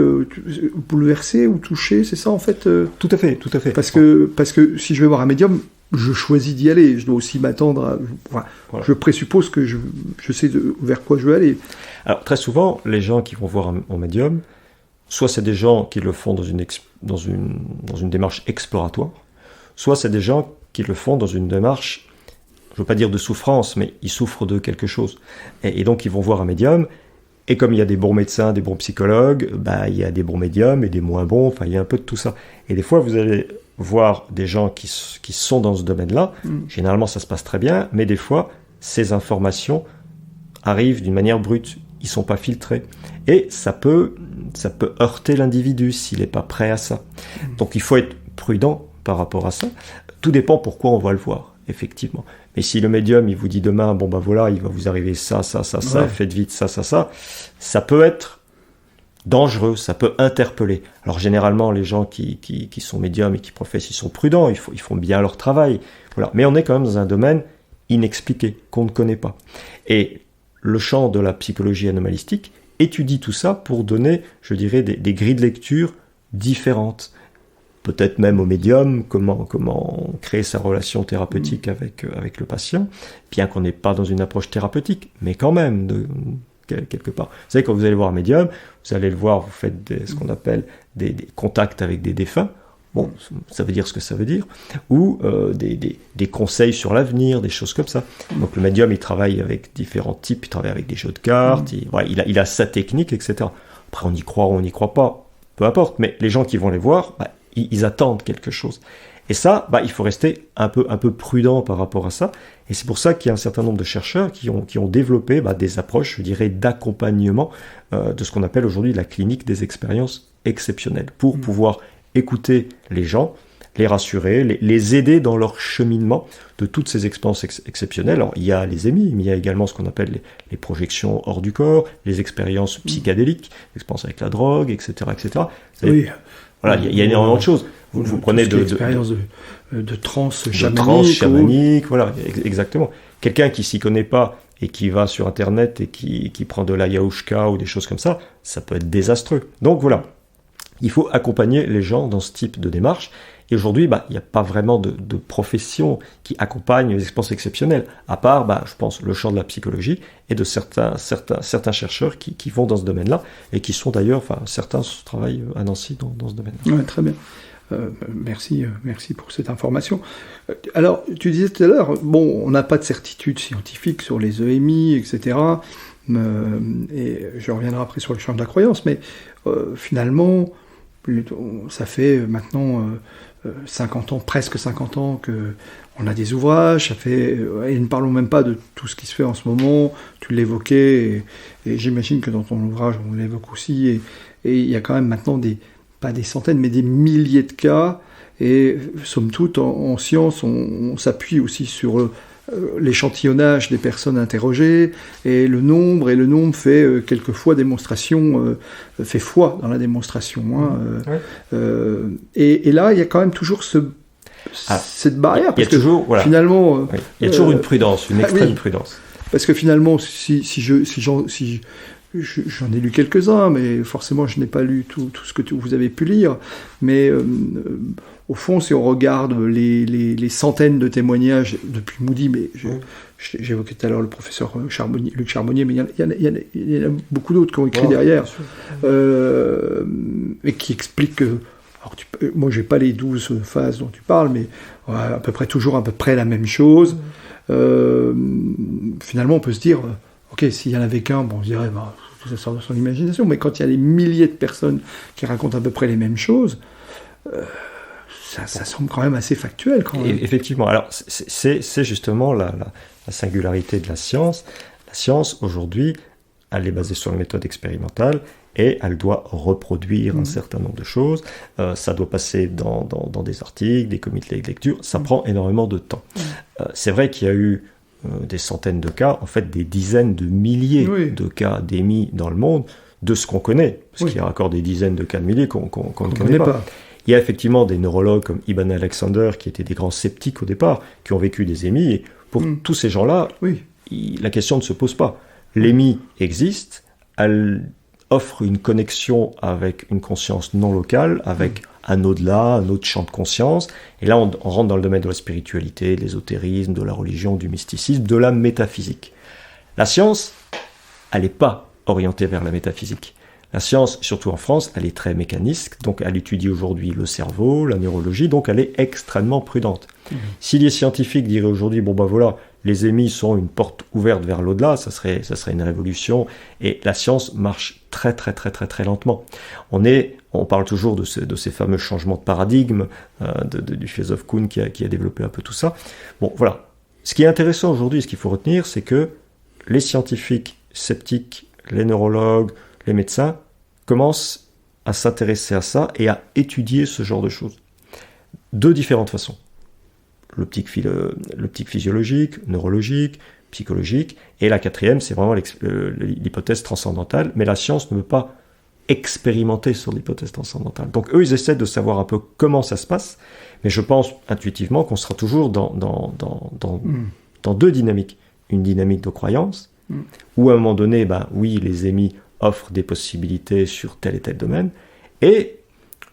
bouleversés ou touchés, c'est ça en fait Tout à fait. Parce que si je vais voir un médium, je choisis d'y aller. Je dois aussi m'attendre à... Voilà. Je présuppose que je sais vers quoi je veux aller. Alors, très souvent, les gens qui vont voir un médium, soit c'est des gens qui le font dans une démarche exploratoire, soit c'est des gens qui le font dans une démarche, je ne veux pas dire de souffrance, mais ils souffrent de quelque chose. Et donc, ils vont voir un médium, et comme il y a des bons médecins, des bons psychologues, il y a des bons médiums et des moins bons, enfin, il y a un peu de tout ça. Et des fois, vous allez voir des gens qui sont dans ce domaine-là. Généralement, ça se passe très bien, mais des fois, ces informations arrivent d'une manière brute. Ils ne sont pas filtrés. Et ça peut heurter l'individu s'il n'est pas prêt à ça. Donc, il faut être prudent par rapport à ça. Tout dépend pourquoi on va le voir, effectivement. Mais si le médium, il vous dit demain, voilà, il va vous arriver ça, faites vite ça peut être dangereux, ça peut interpeller. Alors généralement, les gens qui sont médiums et qui professent, ils sont prudents, ils font bien leur travail. Voilà. Mais on est quand même dans un domaine inexpliqué, qu'on ne connaît pas. Et le champ de la psychologie anomalistique étudie tout ça pour donner, je dirais, des grilles de lecture différentes. Peut-être même au médium, comment créer sa relation thérapeutique avec le patient, bien qu'on n'est pas dans une approche thérapeutique, mais quand même, quelque part. Vous savez, quand vous allez voir un médium, vous allez le voir, vous faites ce qu'on appelle des contacts avec des défunts, bon, ça veut dire ce que ça veut dire, ou des conseils sur l'avenir, des choses comme ça. Donc le médium, il travaille avec différents types, il travaille avec des jeux de cartes, il a sa technique, etc. Après, on y croit ou on n'y croit pas, peu importe, mais les gens qui vont les voir, ils attendent quelque chose. Et ça, il faut rester un peu prudent par rapport à ça. Et c'est pour ça qu'il y a un certain nombre de chercheurs qui ont développé des approches, je dirais, d'accompagnement de ce qu'on appelle aujourd'hui la clinique des expériences exceptionnelles, pour pouvoir écouter les gens, les rassurer, les aider dans leur cheminement de toutes ces expériences exceptionnelles. Alors, il y a les EMI, mais il y a également ce qu'on appelle les projections hors du corps, les expériences psychédéliques, l'expérience avec la drogue, etc., etc. Oui. Voilà, il y a énormément de choses. Vous prenez l'expérience de transe chamanique. De transe chamanique, voilà, exactement. Quelqu'un qui s'y connaît pas et qui va sur Internet et qui prend de l'ayahuasca ou des choses comme ça peut être désastreux. Donc voilà, il faut accompagner les gens dans ce type de démarche. Et aujourd'hui, il n'y a pas vraiment de profession qui accompagne les expériences exceptionnelles, à part, je pense, le champ de la psychologie et de certains chercheurs qui vont dans ce domaine-là, et qui sont d'ailleurs, certains travaillent à Nancy dans ce domaine-là. Ouais, très bien. Merci pour cette information. Alors, tu disais tout à l'heure, on n'a pas de certitude scientifique sur les EMI, etc. Et je reviendrai après sur le champ de la croyance, mais finalement, ça fait maintenant 50 ans, presque 50 ans qu'on a des ouvrages, et ne parlons même pas de tout ce qui se fait en ce moment, tu l'évoquais, et j'imagine que dans ton ouvrage on l'évoque aussi, et il y a quand même maintenant pas des centaines, mais des milliers de cas, et somme toute, en science, on s'appuie aussi sur l'échantillonnage des personnes interrogées, et le nombre fait quelquefois démonstration, fait foi dans la démonstration. Et là, il y a quand même toujours cette barrière, parce que finalement... il y a toujours une prudence, une extrême prudence. Parce que finalement, si j'en ai lu quelques-uns, mais forcément je n'ai pas lu tout ce que vous avez pu lire, mais au fond, si on regarde les centaines de témoignages depuis Moody, mais j'évoquais tout à l'heure le professeur Luc Charbonnier, mais il y en a beaucoup d'autres qui ont écrit derrière, et qui expliquent que, alors moi j'ai pas les 12 phases dont tu parles, mais à peu près la même chose. Finalement on peut se dire, ok, s'il y en avait qu'un, on se dirait, ça sort de son imagination, mais quand il y a des milliers de personnes qui racontent à peu près les mêmes choses, ça semble quand même assez factuel. Quand même. Effectivement, alors c'est justement la singularité de la science. La science, aujourd'hui, elle est basée sur la méthode expérimentale, et elle doit reproduire un certain nombre de choses. Ça doit passer dans des articles, des comités de lecture, ça prend énormément de temps. C'est vrai qu'il y a eu des centaines de cas, en fait des dizaines de milliers de cas d'émis dans le monde, de ce qu'on connaît, parce qu'il y a encore des dizaines de cas de milliers qu'on ne connaît pas. Il y a effectivement des neurologues comme Ibn Alexander, qui étaient des grands sceptiques au départ, qui ont vécu des émis, et pour tous ces gens-là, la question ne se pose pas. L'émis existe, elle offre une connexion avec une conscience non locale, avec un au-delà, un autre champ de conscience. Et là, on rentre dans le domaine de la spiritualité, de l'ésotérisme, de la religion, du mysticisme, de la métaphysique. La science, elle n'est pas orientée vers la métaphysique. La science, surtout en France, elle est très mécaniste, donc elle étudie aujourd'hui le cerveau, la neurologie, donc elle est extrêmement prudente. Si les scientifiques diraient aujourd'hui, bon ben voilà, les émis sont une porte ouverte vers l'au-delà, ça serait une révolution, et la science marche très très très très très lentement. On parle toujours de ces fameux changements de paradigme, du philosophe Kuhn qui a développé un peu tout ça. Bon voilà, ce qui est intéressant aujourd'hui, ce qu'il faut retenir, c'est que les scientifiques sceptiques, les neurologues, les médecins commencent à s'intéresser à ça et à étudier ce genre de choses. De différentes façons. L'optique physiologique, neurologique, psychologique, et la quatrième, c'est vraiment l'hypothèse transcendantale, mais la science ne veut pas expérimenter sur l'hypothèse transcendantale. Donc eux, ils essaient de savoir un peu comment ça se passe, mais je pense intuitivement qu'on sera toujours dans deux dynamiques. Une dynamique de croyance, où à un moment donné, oui, les émis offrent des possibilités sur tel et tel domaine, et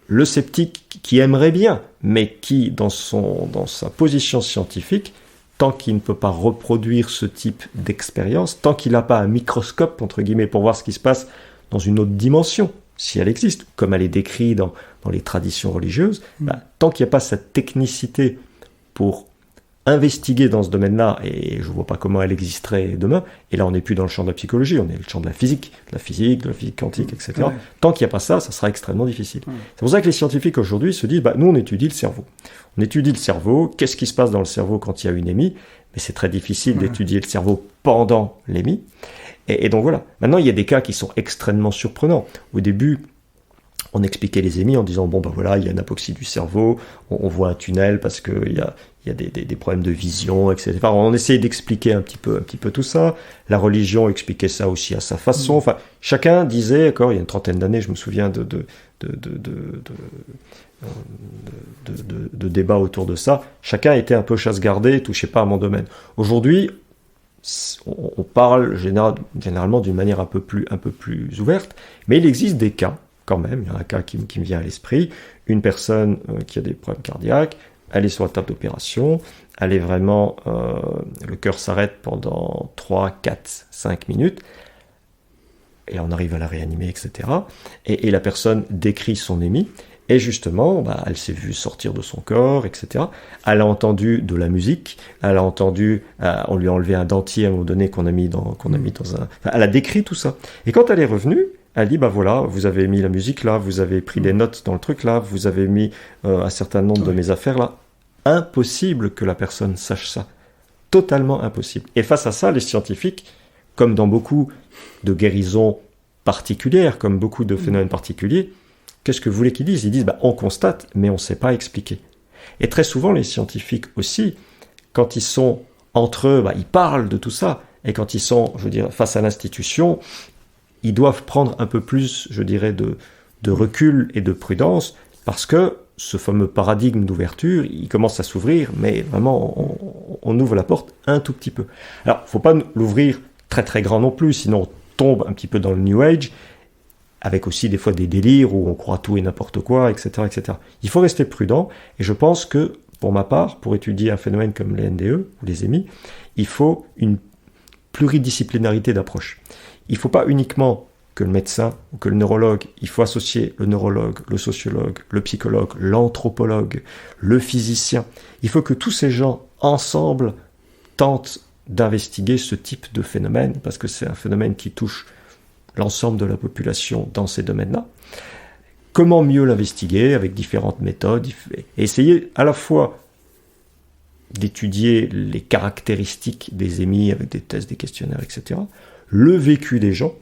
le sceptique qui aimerait bien, mais qui, dans sa position scientifique, tant qu'il ne peut pas reproduire ce type d'expérience, tant qu'il n'a pas un microscope, entre guillemets, pour voir ce qui se passe dans une autre dimension, si elle existe, comme elle est décrite dans les traditions religieuses, tant qu'il n'y a pas cette technicité pour investiguer dans ce domaine-là, et je ne vois pas comment elle existerait demain, et là on n'est plus dans le champ de la psychologie, on est dans le champ de la physique quantique, etc. Ouais. Tant qu'il n'y a pas ça, ça sera extrêmement difficile. Ouais. C'est pour ça que les scientifiques aujourd'hui se disent, nous on étudie le cerveau. On étudie le cerveau, qu'est-ce qui se passe dans le cerveau quand il y a une émie, mais c'est très difficile d'étudier le cerveau pendant l'émie. Et donc voilà. Maintenant il y a des cas qui sont extrêmement surprenants. Au début, on expliquait les émis en disant, voilà, il y a une apoxie du cerveau, on voit un tunnel parce qu'il y a des problèmes de vision, etc. On essayait d'expliquer un petit peu tout ça. La religion expliquait ça aussi à sa façon. Enfin, chacun disait, il y a une trentaine d'années, je me souviens de débats autour de ça. Chacun était un peu chasse-gardée, touchait pas à mon domaine. Aujourd'hui, on parle généralement d'une manière un peu plus ouverte, mais il existe des cas, quand même, il y a un cas qui me vient à l'esprit, une personne qui a des problèmes cardiaques, elle est sur la table d'opération, elle est vraiment, le cœur s'arrête pendant 3, 4, 5 minutes, et on arrive à la réanimer, etc. Et la personne décrit son émie, et justement, elle s'est vue sortir de son corps, etc. Elle a entendu de la musique, elle a entendu, on lui a enlevé un dentier à un moment donné qu'on a mis dans un... Elle a décrit tout ça. Et quand elle est revenue, elle dit, voilà, vous avez mis la musique là, vous avez pris des notes dans le truc là, vous avez mis un certain nombre de mes affaires là. Impossible que la personne sache ça. Totalement impossible. Et face à ça, les scientifiques, comme dans beaucoup de guérisons particulières, comme beaucoup de phénomènes particuliers, qu'est-ce que vous voulez qu'ils disent ? Ils disent, on constate, mais on ne sait pas expliquer. Et très souvent, les scientifiques aussi, quand ils sont entre eux, ils parlent de tout ça. Et quand ils sont, face à l'institution, ils doivent prendre un peu plus, de recul et de prudence, parce que ce fameux paradigme d'ouverture, il commence à s'ouvrir, mais vraiment, on ouvre la porte un tout petit peu. Alors, il ne faut pas l'ouvrir très très grand non plus, sinon on tombe un petit peu dans le New Age, avec aussi des fois des délires où on croit tout et n'importe quoi, etc., etc. Il faut rester prudent, et je pense que, pour ma part, pour étudier un phénomène comme les NDE, ou les émis, il faut une pluridisciplinarité d'approche. Il ne faut pas uniquement que le médecin ou que le neurologue, il faut associer le neurologue, le sociologue, le psychologue, l'anthropologue, le physicien. Il faut que tous ces gens, ensemble, tentent d'investiguer ce type de phénomène, parce que c'est un phénomène qui touche l'ensemble de la population dans ces domaines-là. Comment mieux l'investiguer avec différentes méthodes, et essayer à la fois d'étudier les caractéristiques des émis avec des tests, des questionnaires, etc., le vécu des gens,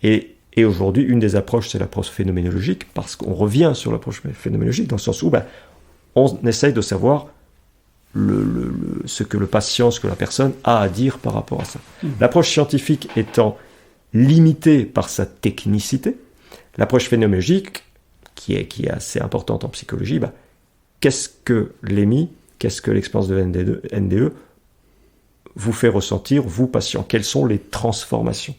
et aujourd'hui, une des approches, c'est l'approche phénoménologique, parce qu'on revient sur l'approche phénoménologique, dans le sens où on essaye de savoir ce que le patient, ce que la personne a à dire par rapport à ça. L'approche scientifique étant limitée par sa technicité, l'approche phénoménologique, qui est assez importante en psychologie, qu'est-ce que l'émis, qu'est-ce que l'expérience de NDE vous fait ressentir, vous, patients, quelles sont les transformations.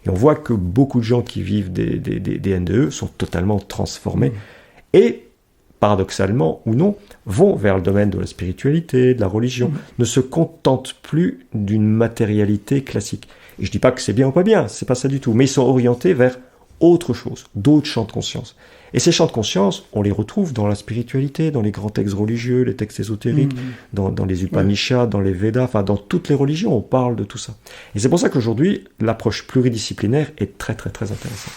Et on voit que beaucoup de gens qui vivent des NDE sont totalement transformés. Et paradoxalement ou non, vont vers le domaine de la spiritualité, de la religion, ne se contentent plus d'une matérialité classique. Et je dis pas que c'est bien ou pas bien, c'est pas ça du tout, mais ils sont orientés vers autre chose, d'autres champs de conscience. Et ces champs de conscience, on les retrouve dans la spiritualité, dans les grands textes religieux, les textes ésotériques, dans les Upanishads, dans les Védas, enfin dans toutes les religions, on parle de tout ça. Et c'est pour ça qu'aujourd'hui, l'approche pluridisciplinaire est très très très intéressante.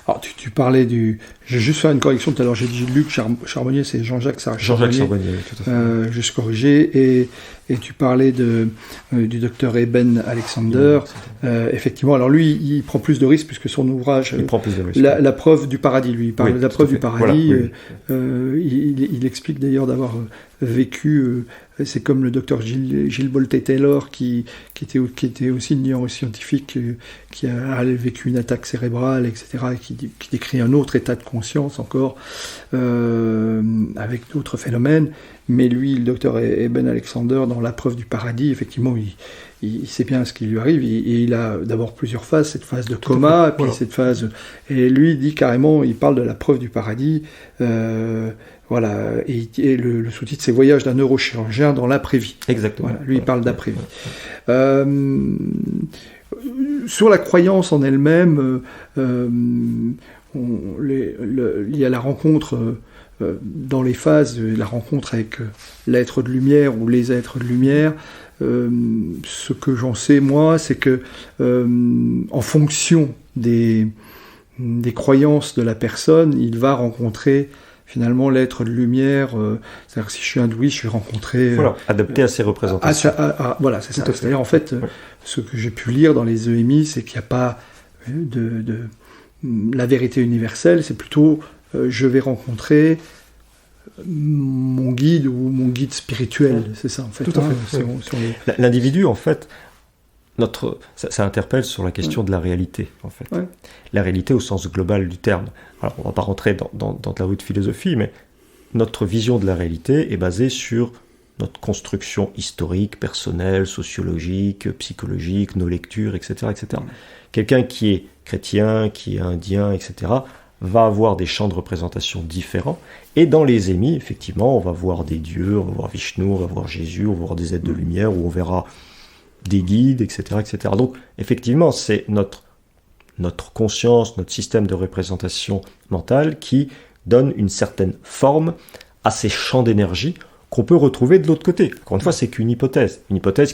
Alors, tu parlais du... Je vais juste faire une correction. Tout à l'heure, j'ai dit Luc Charbonnier, c'est Jean-Jacques Charbonnier. Jean-Jacques Charbonnier, oui, tout à fait. Juste corrigé. Et tu parlais du docteur Eben Alexander. Effectivement, alors lui, il prend plus de risques puisque son ouvrage... Il prend plus de risques. La preuve du paradis, lui. Il parle de la preuve du paradis. Voilà, il explique d'ailleurs d'avoir vécu... c'est comme le docteur Gilles Bolte-Taylor qui était aussi une neuroscientifique qui a vécu une attaque cérébrale, etc., et qui décrit un autre état de conscience encore, avec d'autres phénomènes. Mais lui, le docteur Eben Alexander, dans La preuve du paradis, effectivement, il sait bien ce qui lui arrive. Et il a d'abord plusieurs phases, cette phase de coma, puis voilà. Cette phase... Et lui, il dit carrément, il parle de la preuve du paradis... Voilà, et le sous-titre, c'est Voyage d'un neurochirurgien dans l'après-vie. Exactement. Voilà, lui, il parle d'après-vie. Sur la croyance en elle-même, il y a la rencontre, dans les phases, la rencontre avec l'être de lumière ou les êtres de lumière. Ce que j'en sais, moi, c'est que en fonction des croyances de la personne, il va rencontrer... Finalement, l'être de lumière, c'est-à-dire que si je suis hindouiste, je vais rencontrer... Voilà, adapté à ses représentations. Voilà, c'est ça. C'est-à-dire, en fait, ce que j'ai pu lire dans les EMI, c'est qu'il n'y a pas la vérité universelle, c'est plutôt, je vais rencontrer mon guide ou mon guide spirituel, c'est ça, en fait. Tout à fait. L'individu, en fait, ça interpelle sur la question de la réalité, en fait. Ouais. La réalité au sens global du terme. Alors, on ne va pas rentrer dans de la haute philosophie, mais notre vision de la réalité est basée sur notre construction historique, personnelle, sociologique, psychologique, nos lectures, etc., etc. Quelqu'un qui est chrétien, qui est indien, etc., va avoir des champs de représentation différents. Et dans les émis, effectivement, on va voir des dieux, on va voir Vishnu, on va voir Jésus, on va voir des êtres de lumière, où on verra des guides, etc., etc. Donc, effectivement, c'est notre conscience, notre système de représentation mentale qui donne une certaine forme à ces champs d'énergie qu'on peut retrouver de l'autre côté. Encore une fois, c'est qu'une hypothèse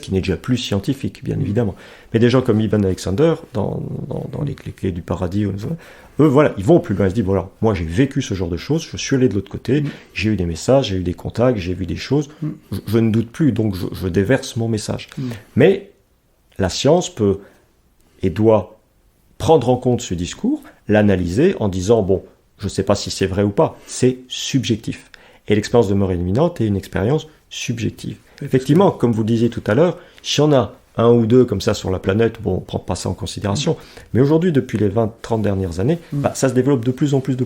qui n'est déjà plus scientifique, bien évidemment. Mais des gens comme Eben Alexander, dans les clés du paradis, eux, voilà, ils vont plus loin, ils se disent, voilà, moi j'ai vécu ce genre de choses, je suis allé de l'autre côté, j'ai eu des messages, j'ai eu des contacts, j'ai vu des choses, je ne doute plus, donc je déverse mon message. Mais la science peut et doit prendre en compte ce discours, l'analyser en disant, bon, je ne sais pas si c'est vrai ou pas, c'est subjectif. Et l'expérience de mort imminente est une expérience subjective. Effectivement, comme vous le disiez tout à l'heure, si on a un ou deux comme ça sur la planète, bon, on ne prend pas ça en considération. Mais aujourd'hui, depuis les 20-30 dernières années, ça se développe de plus en plus,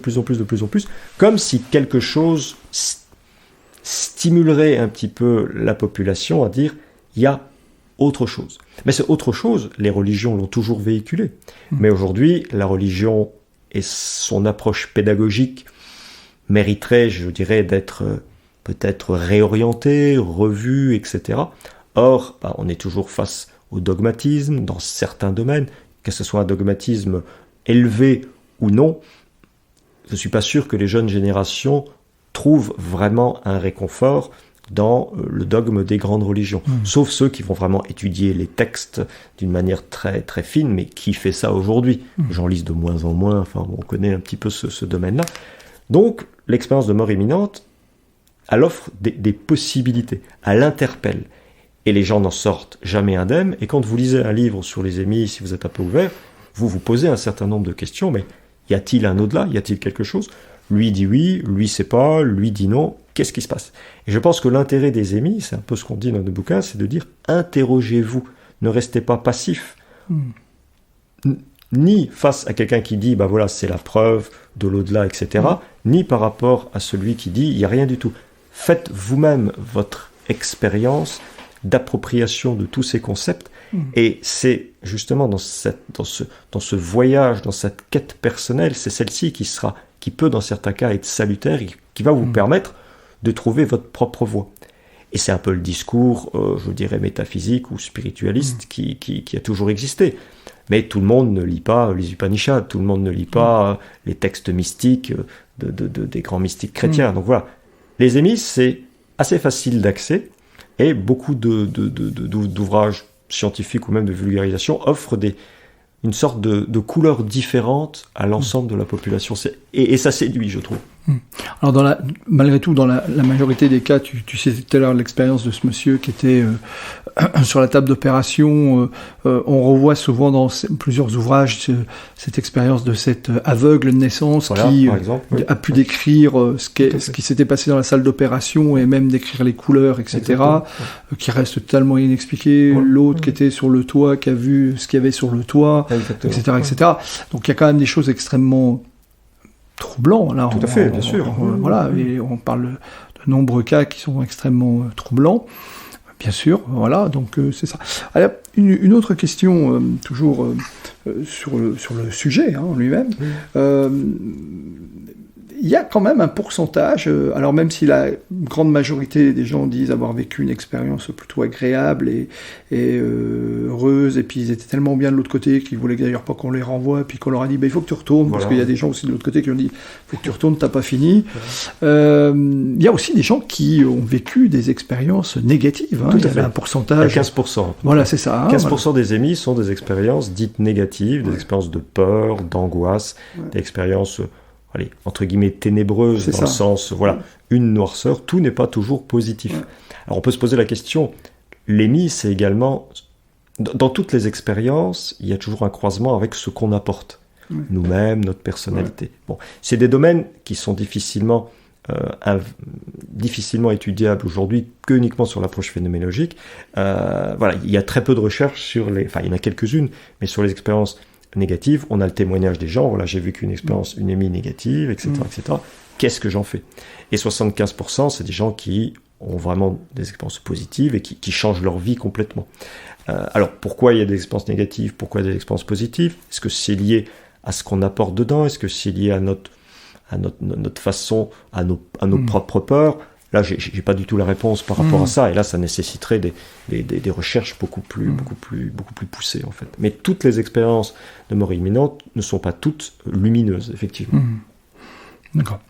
comme si quelque chose stimulerait un petit peu la population à dire, il y a autre chose. Mais c'est autre chose, les religions l'ont toujours véhiculé. Mais aujourd'hui, la religion et son approche pédagogique mériterait, je dirais, d'être peut-être réorientée, revue, etc. Or, on est toujours face au dogmatisme dans certains domaines, que ce soit un dogmatisme élevé ou non. Je ne suis pas sûr que les jeunes générations trouvent vraiment un réconfort dans le dogme des grandes religions, sauf ceux qui vont vraiment étudier les textes d'une manière très, très fine, mais qui fait ça aujourd'hui? J'en lis de moins en moins, enfin, on connaît un petit peu ce domaine-là. Donc, l'expérience de mort imminente, elle offre des possibilités, elle l'interpelle. Et les gens n'en sortent jamais indemnes. Et quand vous lisez un livre sur les émis, si vous êtes un peu ouvert, vous vous posez un certain nombre de questions. Mais y a-t-il un au-delà? Y a-t-il quelque chose? Lui dit oui, lui sait pas, lui dit non. Qu'est-ce qui se passe? Et je pense que l'intérêt des émis, c'est un peu ce qu'on dit dans nos bouquins, c'est de dire interrogez-vous, ne restez pas passif. Ni face à quelqu'un qui dit, bah voilà, c'est la preuve de l'au-delà, etc., ni par rapport à celui qui dit, il n'y a rien du tout. Faites vous-même votre expérience d'appropriation de tous ces concepts, et c'est justement dans ce voyage, dans cette quête personnelle, c'est celle-ci qui sera qui peut dans certains cas être salutaire et qui va vous permettre de trouver votre propre voie. Et c'est un peu le discours, je dirais, métaphysique ou spiritualiste qui a toujours existé. Mais tout le monde ne lit pas les Upanishads, tout le monde ne lit pas les textes mystiques des grands mystiques chrétiens. Donc voilà, les émis, c'est assez facile d'accès et beaucoup d'ouvrages scientifiques ou même de vulgarisation offrent une sorte de couleur différente à l'ensemble de la population. Et ça séduit, je trouve. Alors, malgré tout, dans la majorité des cas, tu sais tout à l'heure l'expérience de ce monsieur qui était sur la table d'opération. On revoit souvent dans plusieurs ouvrages cette expérience de cet aveugle de naissance qui par exemple, a pu décrire ce qui s'était passé dans la salle d'opération et même décrire les couleurs, etc., qui reste totalement inexpliqué. L'autre qui était sur le toit, qui a vu ce qu'il y avait sur le toit, etc., etc. Donc il y a quand même des choses extrêmement troublants. Là, tout à fait, bien sûr. Voilà, et on parle de nombreux cas qui sont extrêmement troublants. Bien sûr, voilà, donc c'est ça. Alors, une autre question, toujours sur le sujet en lui-même. Il y a quand même un pourcentage, alors même si la grande majorité des gens disent avoir vécu une expérience plutôt agréable et heureuse, et puis ils étaient tellement bien de l'autre côté qu'ils voulaient d'ailleurs pas qu'on les renvoie, puis qu'on leur a dit il faut que tu retournes, parce qu'il y a des gens aussi de l'autre côté qui ont dit il faut que tu retournes, t'as pas fini. Il y a aussi des gens qui ont vécu des expériences négatives. Il y avait un pourcentage. 15%. Voilà, c'est ça. 15% des émis sont des expériences dites négatives, des expériences de peur, d'angoisse, des expériences entre guillemets ténébreuse, dans le sens, une noirceur, tout n'est pas toujours positif. Alors on peut se poser la question, l'émis, c'est également, dans toutes les expériences, il y a toujours un croisement avec ce qu'on apporte, nous-mêmes, notre personnalité. Bon, c'est des domaines qui sont difficilement étudiables aujourd'hui, que uniquement sur l'approche phénoménologique. Il y a très peu de recherches sur il y en a quelques-unes, mais sur les expériences négative, on a le témoignage des gens, j'ai vécu une expérience, une émis négative, etc., etc. Qu'est-ce que j'en fais ? Et 75%, c'est des gens qui ont vraiment des expériences positives et qui changent leur vie complètement. Alors, pourquoi il y a des expériences négatives ? Pourquoi il y a des expériences positives ? Est-ce que c'est lié à ce qu'on apporte dedans ? Est-ce que c'est lié à notre façon, à nos propres peurs ? Là, j'ai pas du tout la réponse par rapport à ça, et là, ça nécessiterait des recherches beaucoup plus poussées, en fait. Mais toutes les expériences de mort imminente ne sont pas toutes lumineuses, effectivement. D'accord.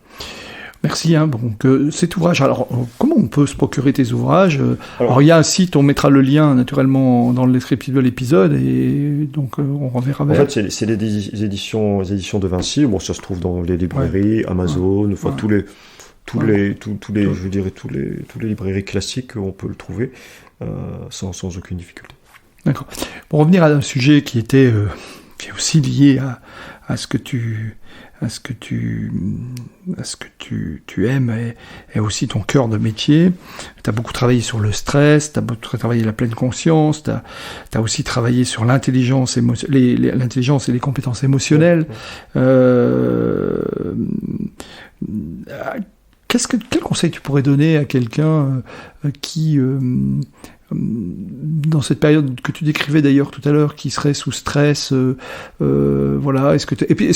Merci. Donc, cet ouvrage, alors, comment on peut se procurer tes ouvrages ? Alors, il y a un site, on mettra le lien, naturellement, dans le descriptif de l'épisode, et donc, on reverra vers. En fait, c'est les éditions de Vinci. Bon, ça se trouve dans les librairies, Amazon, tous les librairies classiques, on peut le trouver sans aucune difficulté. D'accord. Pour revenir à un sujet qui est aussi lié à ce que tu aimes et aussi ton cœur de métier. Tu as beaucoup travaillé sur le stress, tu as beaucoup travaillé la pleine conscience, tu as aussi travaillé sur l'intelligence l'intelligence et les compétences émotionnelles. Quel conseil tu pourrais donner à quelqu'un qui, dans cette période que tu décrivais d'ailleurs tout à l'heure, qui serait sous stress, est-ce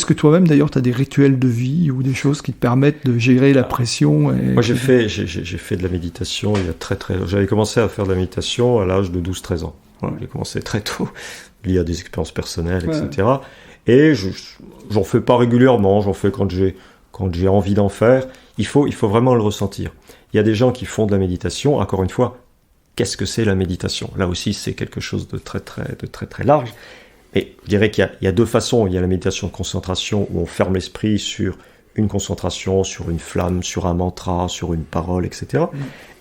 que toi-même d'ailleurs tu as des rituels de vie ou des choses qui te permettent de gérer la pression Moi j'ai fait de la méditation j'avais commencé à faire de la méditation à l'âge de 12-13 ans. J'ai commencé très tôt, lié à des expériences personnelles, etc. Et j'en fais pas régulièrement, j'en fais quand j'ai envie d'en faire. Il faut vraiment le ressentir. Il y a des gens qui font de la méditation. Encore une fois, qu'est-ce que c'est la méditation ? Là aussi, c'est quelque chose de très large. Et je dirais qu'il y a deux façons. Il y a la méditation de concentration où on ferme l'esprit sur une concentration, sur une flamme, sur un mantra, sur une parole, etc.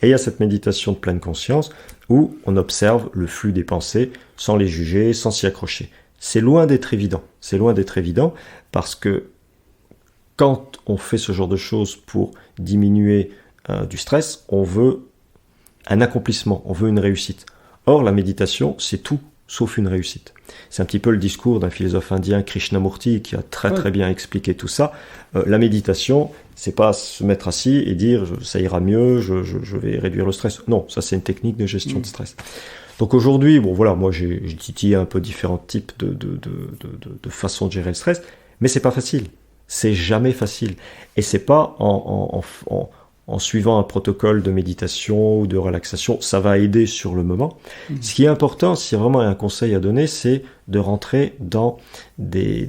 Et il y a cette méditation de pleine conscience où on observe le flux des pensées sans les juger, sans s'y accrocher. C'est loin d'être évident. Parce que quand on fait ce genre de choses pour diminuer du stress, on veut un accomplissement, on veut une réussite. Or, la méditation, c'est tout sauf une réussite. C'est un petit peu le discours d'un philosophe indien, Krishnamurti, qui a très bien expliqué tout ça. La méditation, c'est pas se mettre assis et dire « ça ira mieux, je vais réduire le stress ». Non, ça c'est une technique de gestion de stress. Donc aujourd'hui, moi j'ai titillé un peu différents types de façons de gérer le stress, mais c'est pas facile. C'est jamais facile. Et c'est pas en suivant un protocole de méditation ou de relaxation, ça va aider sur le moment. Ce qui est important, si vraiment il y a un conseil à donner, c'est de rentrer dans des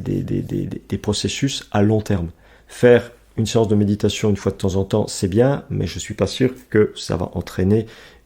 processus à long terme. Faire une séance de méditation une fois de temps en temps, c'est bien, mais je suis pas sûr que ça va entraîner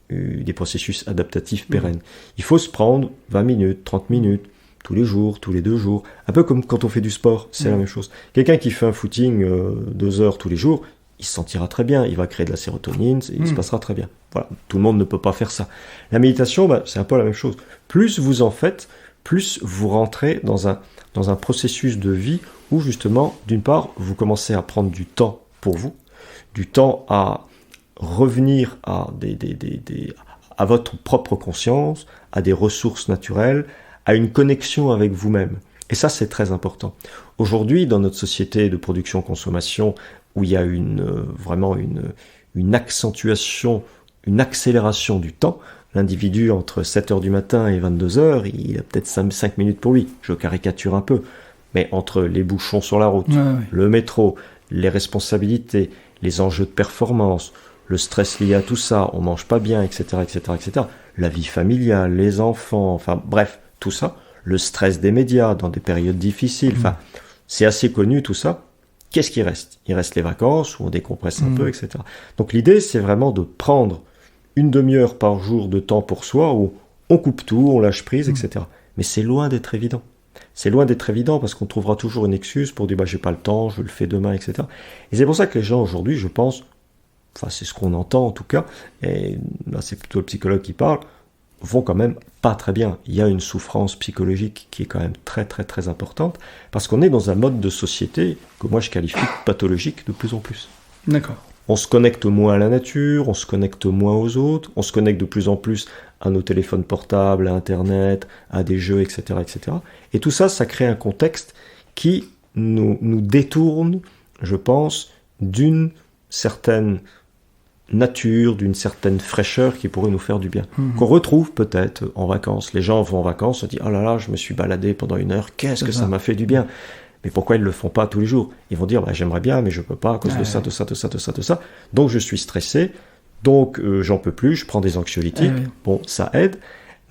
des processus adaptatifs pérennes. Il faut se prendre 20 minutes, 30 minutes, tous les jours, tous les 2 jours. Un peu comme quand on fait du sport, c'est la même chose. Quelqu'un qui fait un footing 2 heures tous les jours, il se sentira très bien, il va créer de la sérotonine, il se passera très bien. Voilà, tout le monde ne peut pas faire ça. La méditation, c'est un peu la même chose. Plus vous en faites, plus vous rentrez dans un processus de vie où justement, d'une part, vous commencez à prendre du temps pour vous, du temps à revenir à votre propre conscience, à des ressources naturelles, à une connexion avec vous-même. Et ça, c'est très important. Aujourd'hui, dans notre société de production-consommation, où il y a vraiment une accentuation, une accélération du temps, l'individu entre 7h du matin et 22h, il a peut-être 5 minutes pour lui. Je caricature un peu. Mais entre les bouchons sur la route, le métro, les responsabilités, les enjeux de performance, le stress lié à tout ça, on mange pas bien, etc., etc., etc., la vie familiale, les enfants, enfin bref, tout ça, le stress des médias dans des périodes difficiles, enfin, c'est assez connu tout ça. Qu'est-ce qui reste ? Il reste les vacances où on décompresse un peu, etc. Donc l'idée, c'est vraiment de prendre une demi-heure par jour de temps pour soi où on coupe tout, on lâche prise, etc. Mais c'est loin d'être évident. C'est loin d'être évident parce qu'on trouvera toujours une excuse pour dire j'ai pas le temps, je le fais demain, etc. Et c'est pour ça que les gens aujourd'hui, je pense, enfin c'est ce qu'on entend en tout cas, et là c'est plutôt le psychologue qui parle, vont quand même pas très bien. Il y a une souffrance psychologique qui est quand même très très très importante parce qu'on est dans un mode de société que moi je qualifie de pathologique de plus en plus. D'accord. On se connecte moins à la nature, on se connecte moins aux autres, on se connecte de plus en plus à nos téléphones portables, à Internet, à des jeux, etc., etc. Et tout ça, ça crée un contexte qui nous détourne, je pense, d'une certaine nature, d'une certaine fraîcheur qui pourrait nous faire du bien. Qu'on retrouve peut-être en vacances. Les gens vont en vacances, on dit « Oh là là, je me suis baladé pendant 1 heure, qu'est-ce que ça m'a fait du bien ?» Mais pourquoi ils ne le font pas tous les jours ? Ils vont dire j'aimerais bien, mais je ne peux pas à cause de ça, de ça, de ça, de ça, de ça. Donc je suis stressé, donc j'en peux plus, je prends des anxiolytiques. Bon, ça aide.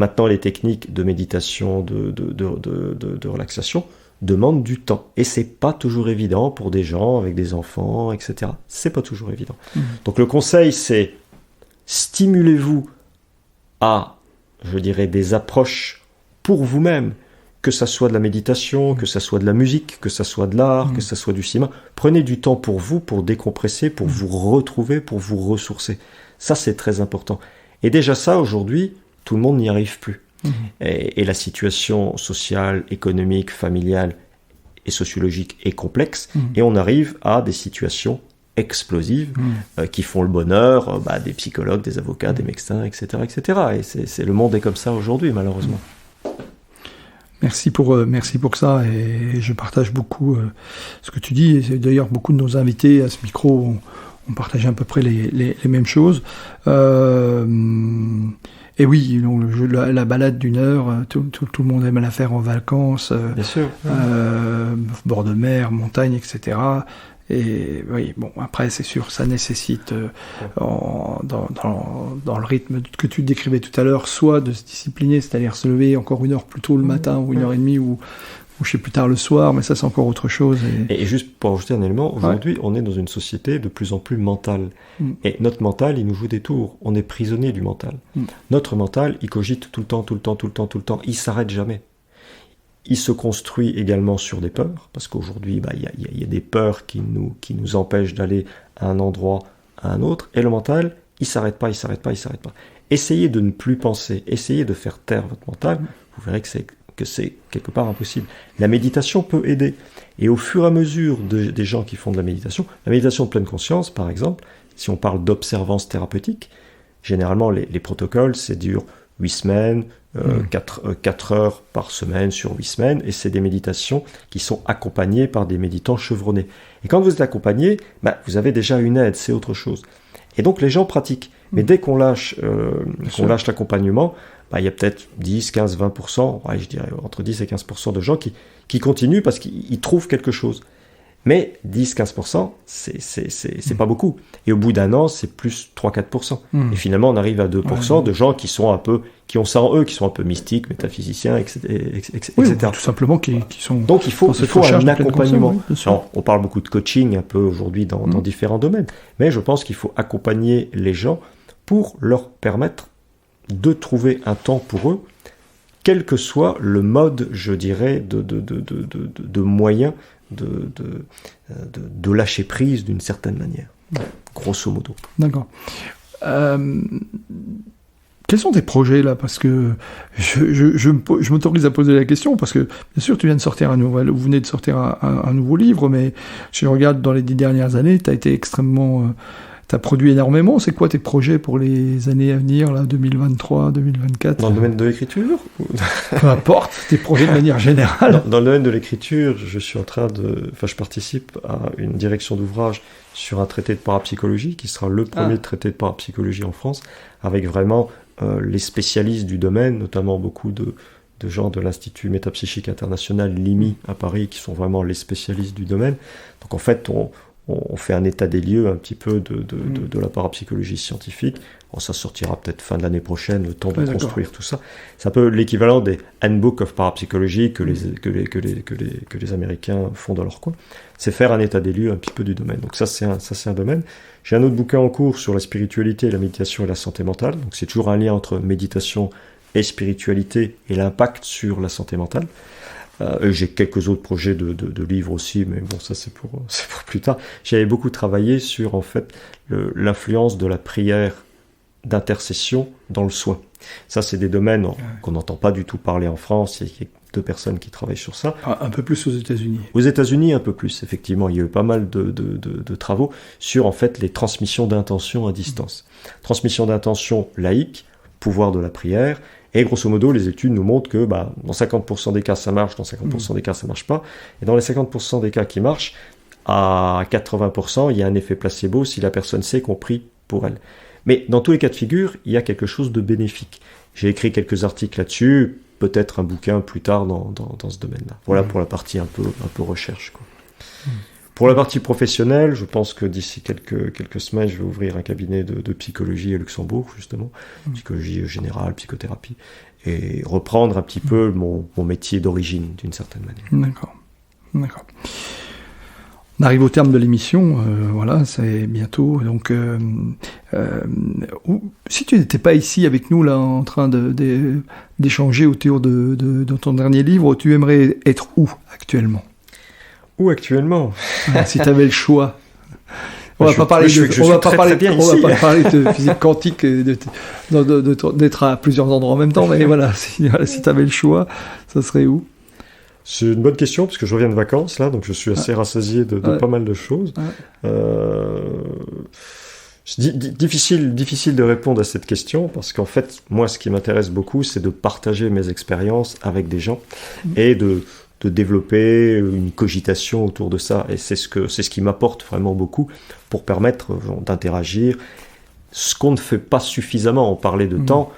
Maintenant, les techniques de méditation, de relaxation demandent du temps. Et c'est pas toujours évident pour des gens avec des enfants, etc. C'est pas toujours évident. Donc le conseil, c'est stimulez-vous à, je dirais, des approches pour vous-même, que ça soit de la méditation, que ça soit de la musique, que ça soit de l'art, que ça soit du cinéma. Prenez du temps pour vous, pour décompresser, pour vous retrouver, pour vous ressourcer. Ça, c'est très important. Et déjà ça, aujourd'hui, tout le monde n'y arrive plus. Et la situation sociale, économique, familiale et sociologique est complexe. Et on arrive à des situations explosives qui font le bonheur des psychologues, des avocats, des médecins, etc., etc. Et le monde est comme ça aujourd'hui, malheureusement. Merci pour ça, et je partage beaucoup ce que tu dis, et d'ailleurs beaucoup de nos invités à ce micro ont partagé à peu près les mêmes choses. Et oui, la balade d'1 heure, tout le monde aime la faire en vacances, bien sûr, bord de mer, montagne, etc. Et oui, bon, après, c'est sûr, ça nécessite, dans le rythme que tu décrivais tout à l'heure, soit de se discipliner, c'est-à-dire se lever encore 1 heure plus tôt le matin, ou 1h30, ou je sais plus tard le soir, mais ça, c'est encore autre chose. Et juste pour ajouter un élément, aujourd'hui, on est dans une société de plus en plus mentale. Et notre mental, il nous joue des tours. On est prisonnier du mental. Notre mental, il cogite tout le temps, tout le temps, tout le temps, tout le temps. Il s'arrête jamais. Il se construit également sur des peurs, parce qu'aujourd'hui, il y a des peurs qui nous empêchent d'aller à un endroit, à un autre, et le mental, il s'arrête pas, il s'arrête pas, il s'arrête pas. Essayez de ne plus penser, essayez de faire taire votre mental, vous verrez que c'est quelque part impossible. La méditation peut aider, et au fur et à mesure des gens qui font de la méditation de pleine conscience, par exemple, si on parle d'observance thérapeutique, généralement les protocoles, c'est dure 8 semaines, 4 heures par semaine sur 8 semaines, et c'est des méditations qui sont accompagnées par des méditants chevronnés. Et quand vous êtes accompagné, vous avez déjà une aide, c'est autre chose. Et donc les gens pratiquent. Mais dès qu'on lâche l'accompagnement, il y a peut-être 10, 15, 20%, je dirais entre 10 et 15% de gens qui continuent parce qu'ils trouvent quelque chose. Mais 10-15%, c'est pas beaucoup. Et au bout d'un an, c'est plus 3-4%. Et finalement, on arrive à 2% de gens qui ont ça en eux, qui sont un peu mystiques, métaphysiciens, etc. Oui, tout simplement qui sont... Donc il faut un accompagnement. Oui, alors, on parle beaucoup de coaching un peu aujourd'hui dans différents domaines, mais je pense qu'il faut accompagner les gens pour leur permettre de trouver un temps pour eux, quel que soit le mode, je dirais, de moyen de lâcher prise d'une certaine manière, grosso modo. D'accord. Quels sont tes projets là? Parce que je m'autorise à poser la question, parce que bien sûr tu venez de sortir vous venez de sortir un nouveau livre, mais si je regarde dans les 10 dernières années, tu as été extrêmement... tu as produit énormément. C'est quoi tes projets pour les années à venir, là, 2023, 2024? Dans le domaine de l'écriture? Peu importe, tes projets de manière générale. Dans le domaine de l'écriture, je participe à une direction d'ouvrage sur un traité de parapsychologie, qui sera le premier traité de parapsychologie en France, avec vraiment les spécialistes du domaine, notamment beaucoup de gens de l'Institut Métapsychique International, l'IMI, à Paris, qui sont vraiment les spécialistes du domaine. Donc en fait, on fait un état des lieux un petit peu de la parapsychologie scientifique. Bon, ça sortira peut-être fin de l'année prochaine, le temps de construire tout ça. C'est un peu l'équivalent des Handbook of Parapsychology que les Américains font dans leur coin. C'est faire un état des lieux un petit peu du domaine. Donc ça, c'est un domaine. J'ai un autre bouquin en cours sur la spiritualité, la méditation et la santé mentale. Donc c'est toujours un lien entre méditation et spiritualité et l'impact sur la santé mentale. J'ai quelques autres projets de livres aussi, mais bon, ça c'est pour plus tard. J'avais beaucoup travaillé sur en fait l'influence de la prière d'intercession dans le soin. Ça, c'est des domaines qu'on n'entend pas du tout parler en France. Il y a 2 personnes qui travaillent sur ça. Un peu plus aux États-Unis. Aux États-Unis, un peu plus, effectivement. Il y a eu pas mal de travaux sur en fait les transmissions d'intention à distance. Transmission d'intention laïque, pouvoir de la prière. Et grosso modo, les études nous montrent que dans 50% des cas, ça marche, dans 50% des cas, ça marche pas. Et dans les 50% des cas qui marchent, à 80%, il y a un effet placebo si la personne sait qu'on prie pour elle. Mais dans tous les cas de figure, il y a quelque chose de bénéfique. J'ai écrit quelques articles là-dessus, peut-être un bouquin plus tard dans ce domaine-là. Voilà pour la partie un peu recherche, quoi. Pour la partie professionnelle, je pense que d'ici quelques semaines, je vais ouvrir un cabinet de psychologie à Luxembourg, justement. Psychologie générale, psychothérapie. Et reprendre un petit peu mon métier d'origine, d'une certaine manière. D'accord. On arrive au terme de l'émission, voilà, c'est bientôt. Donc, si tu n'étais pas ici avec nous, là, en train d'échanger autour de ton dernier livre, tu aimerais être où actuellement? Où actuellement? Si tu avais le choix. On va pas parler de physique quantique, d'être à plusieurs endroits en même temps, mais voilà, si tu avais le choix, ça serait où? C'est une bonne question, parce que je reviens de vacances, là, donc je suis assez rassasié de pas mal de choses. Difficile de répondre à cette question, parce qu'en fait, moi, ce qui m'intéresse beaucoup, c'est de partager mes expériences avec des gens, et de développer une cogitation autour de ça. Et c'est ce qui m'apporte vraiment beaucoup pour permettre d'interagir. Ce qu'on ne fait pas suffisamment, on parlait de temps,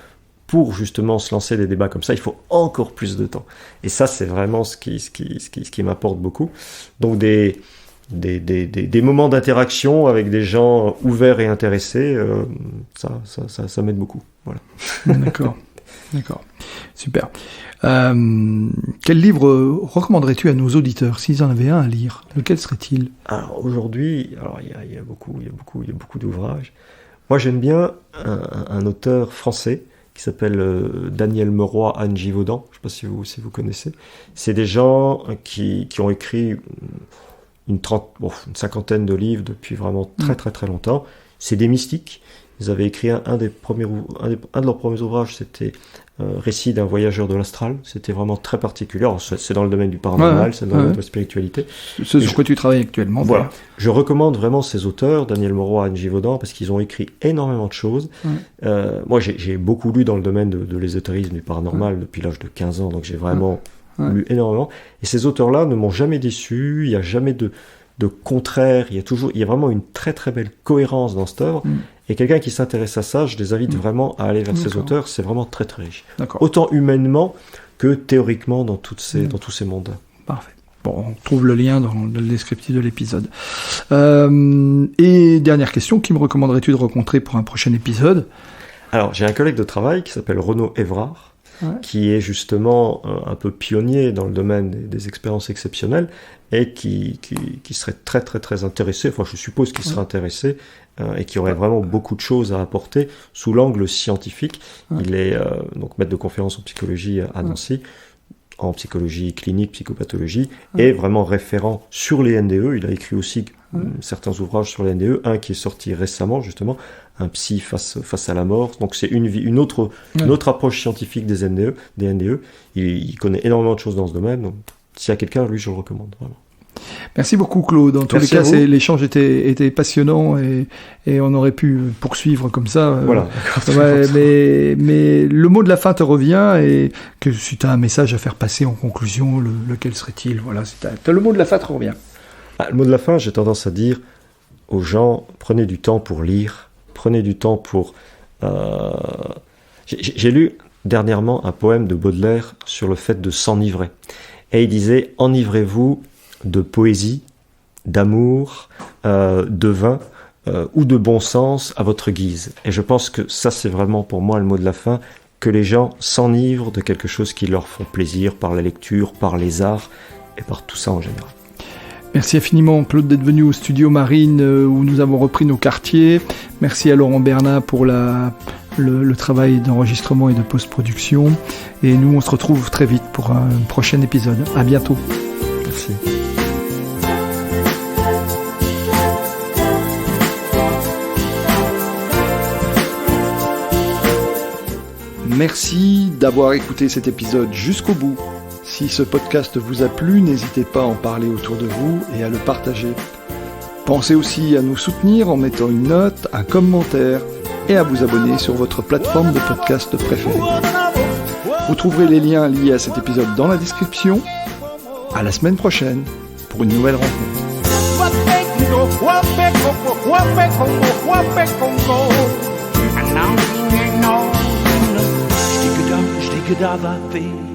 pour justement se lancer des débats comme ça, il faut encore plus de temps. Et ça, c'est vraiment ce qui m'apporte beaucoup. Donc des moments d'interaction avec des gens ouverts et intéressés, ça m'aide beaucoup. Voilà. D'accord. Super. Quel livre recommanderais-tu à nos auditeurs s'ils en avaient un à lire? Lequel serait-il? Alors aujourd'hui, il y a beaucoup d'ouvrages. Moi, j'aime bien un auteur français qui s'appelle Daniel Meroy, Anne Givaudan. Je ne sais pas si vous connaissez. C'est des gens qui ont écrit une cinquantaine de livres depuis vraiment très très très longtemps. C'est des mystiques. Ils avaient écrit un de leurs premiers ouvrages, c'était Récit d'un voyageur de l'astral. C'était vraiment très particulier. Alors, c'est dans le domaine du paranormal, c'est dans le domaine de la spiritualité. C'est sur quoi tu travailles actuellement. Voilà. Je recommande vraiment ces auteurs, Daniel Meroy et Anne Givaudan, parce qu'ils ont écrit énormément de choses. Moi, j'ai beaucoup lu dans le domaine de l'ésotérisme et du paranormal depuis l'âge de 15 ans, donc j'ai vraiment lu énormément. Et ces auteurs-là ne m'ont jamais déçu, il n'y a jamais de contraire, il y a vraiment une très très belle cohérence dans cette œuvre. Et quelqu'un qui s'intéresse à ça, je les invite vraiment à aller vers ces auteurs, c'est vraiment très très riche. Autant humainement que théoriquement dans tous ces mondes. Parfait. Bon, on trouve le lien dans le descriptif de l'épisode. Et dernière question, qui me recommanderais-tu de rencontrer pour un prochain épisode ? Alors, j'ai un collègue de travail qui s'appelle Renaud Évrard, qui est justement un peu pionnier dans le domaine des expériences exceptionnelles et qui serait très très très intéressé, enfin je suppose qu'il serait intéressé et qui aurait vraiment beaucoup de choses à apporter sous l'angle scientifique. Il est donc maître de conférence en psychologie à Nancy, en psychologie clinique, psychopathologie, et vraiment référent sur les NDE. Il a écrit aussi certains ouvrages sur les NDE, un qui est sorti récemment justement, un psy face à la mort. Donc c'est une autre approche scientifique des NDE. Il connaît énormément de choses dans ce domaine. Donc s'il y a quelqu'un, lui je le recommande vraiment. Merci beaucoup Claude. En tous les cas, l'échange était passionnant et on aurait pu poursuivre comme ça. Voilà. Mais le mot de la fin te revient et que si tu as un message à faire passer en conclusion, lequel serait-il ? Voilà, le mot de la fin te revient. Le mot de la fin, j'ai tendance à dire aux gens, prenez du temps pour lire, prenez du temps pour... J'ai lu dernièrement un poème de Baudelaire sur le fait de s'enivrer. Et il disait, enivrez-vous de poésie, d'amour, de vin ou de bon sens à votre guise. Et je pense que ça, c'est vraiment pour moi le mot de la fin, que les gens s'enivrent de quelque chose qui leur font plaisir par la lecture, par les arts et par tout ça en général. Merci infiniment Claude d'être venu au studio Marine où nous avons repris nos quartiers. Merci à Laurent Bernat pour le travail d'enregistrement et de post-production. Et nous, on se retrouve très vite pour un prochain épisode. À bientôt. Merci. Merci d'avoir écouté cet épisode jusqu'au bout. Si ce podcast vous a plu, n'hésitez pas à en parler autour de vous et à le partager. Pensez aussi à nous soutenir en mettant une note, un commentaire et à vous abonner sur votre plateforme de podcast préférée. Vous trouverez les liens liés à cet épisode dans la description. À la semaine prochaine pour une nouvelle rencontre. Stick it up, I feel.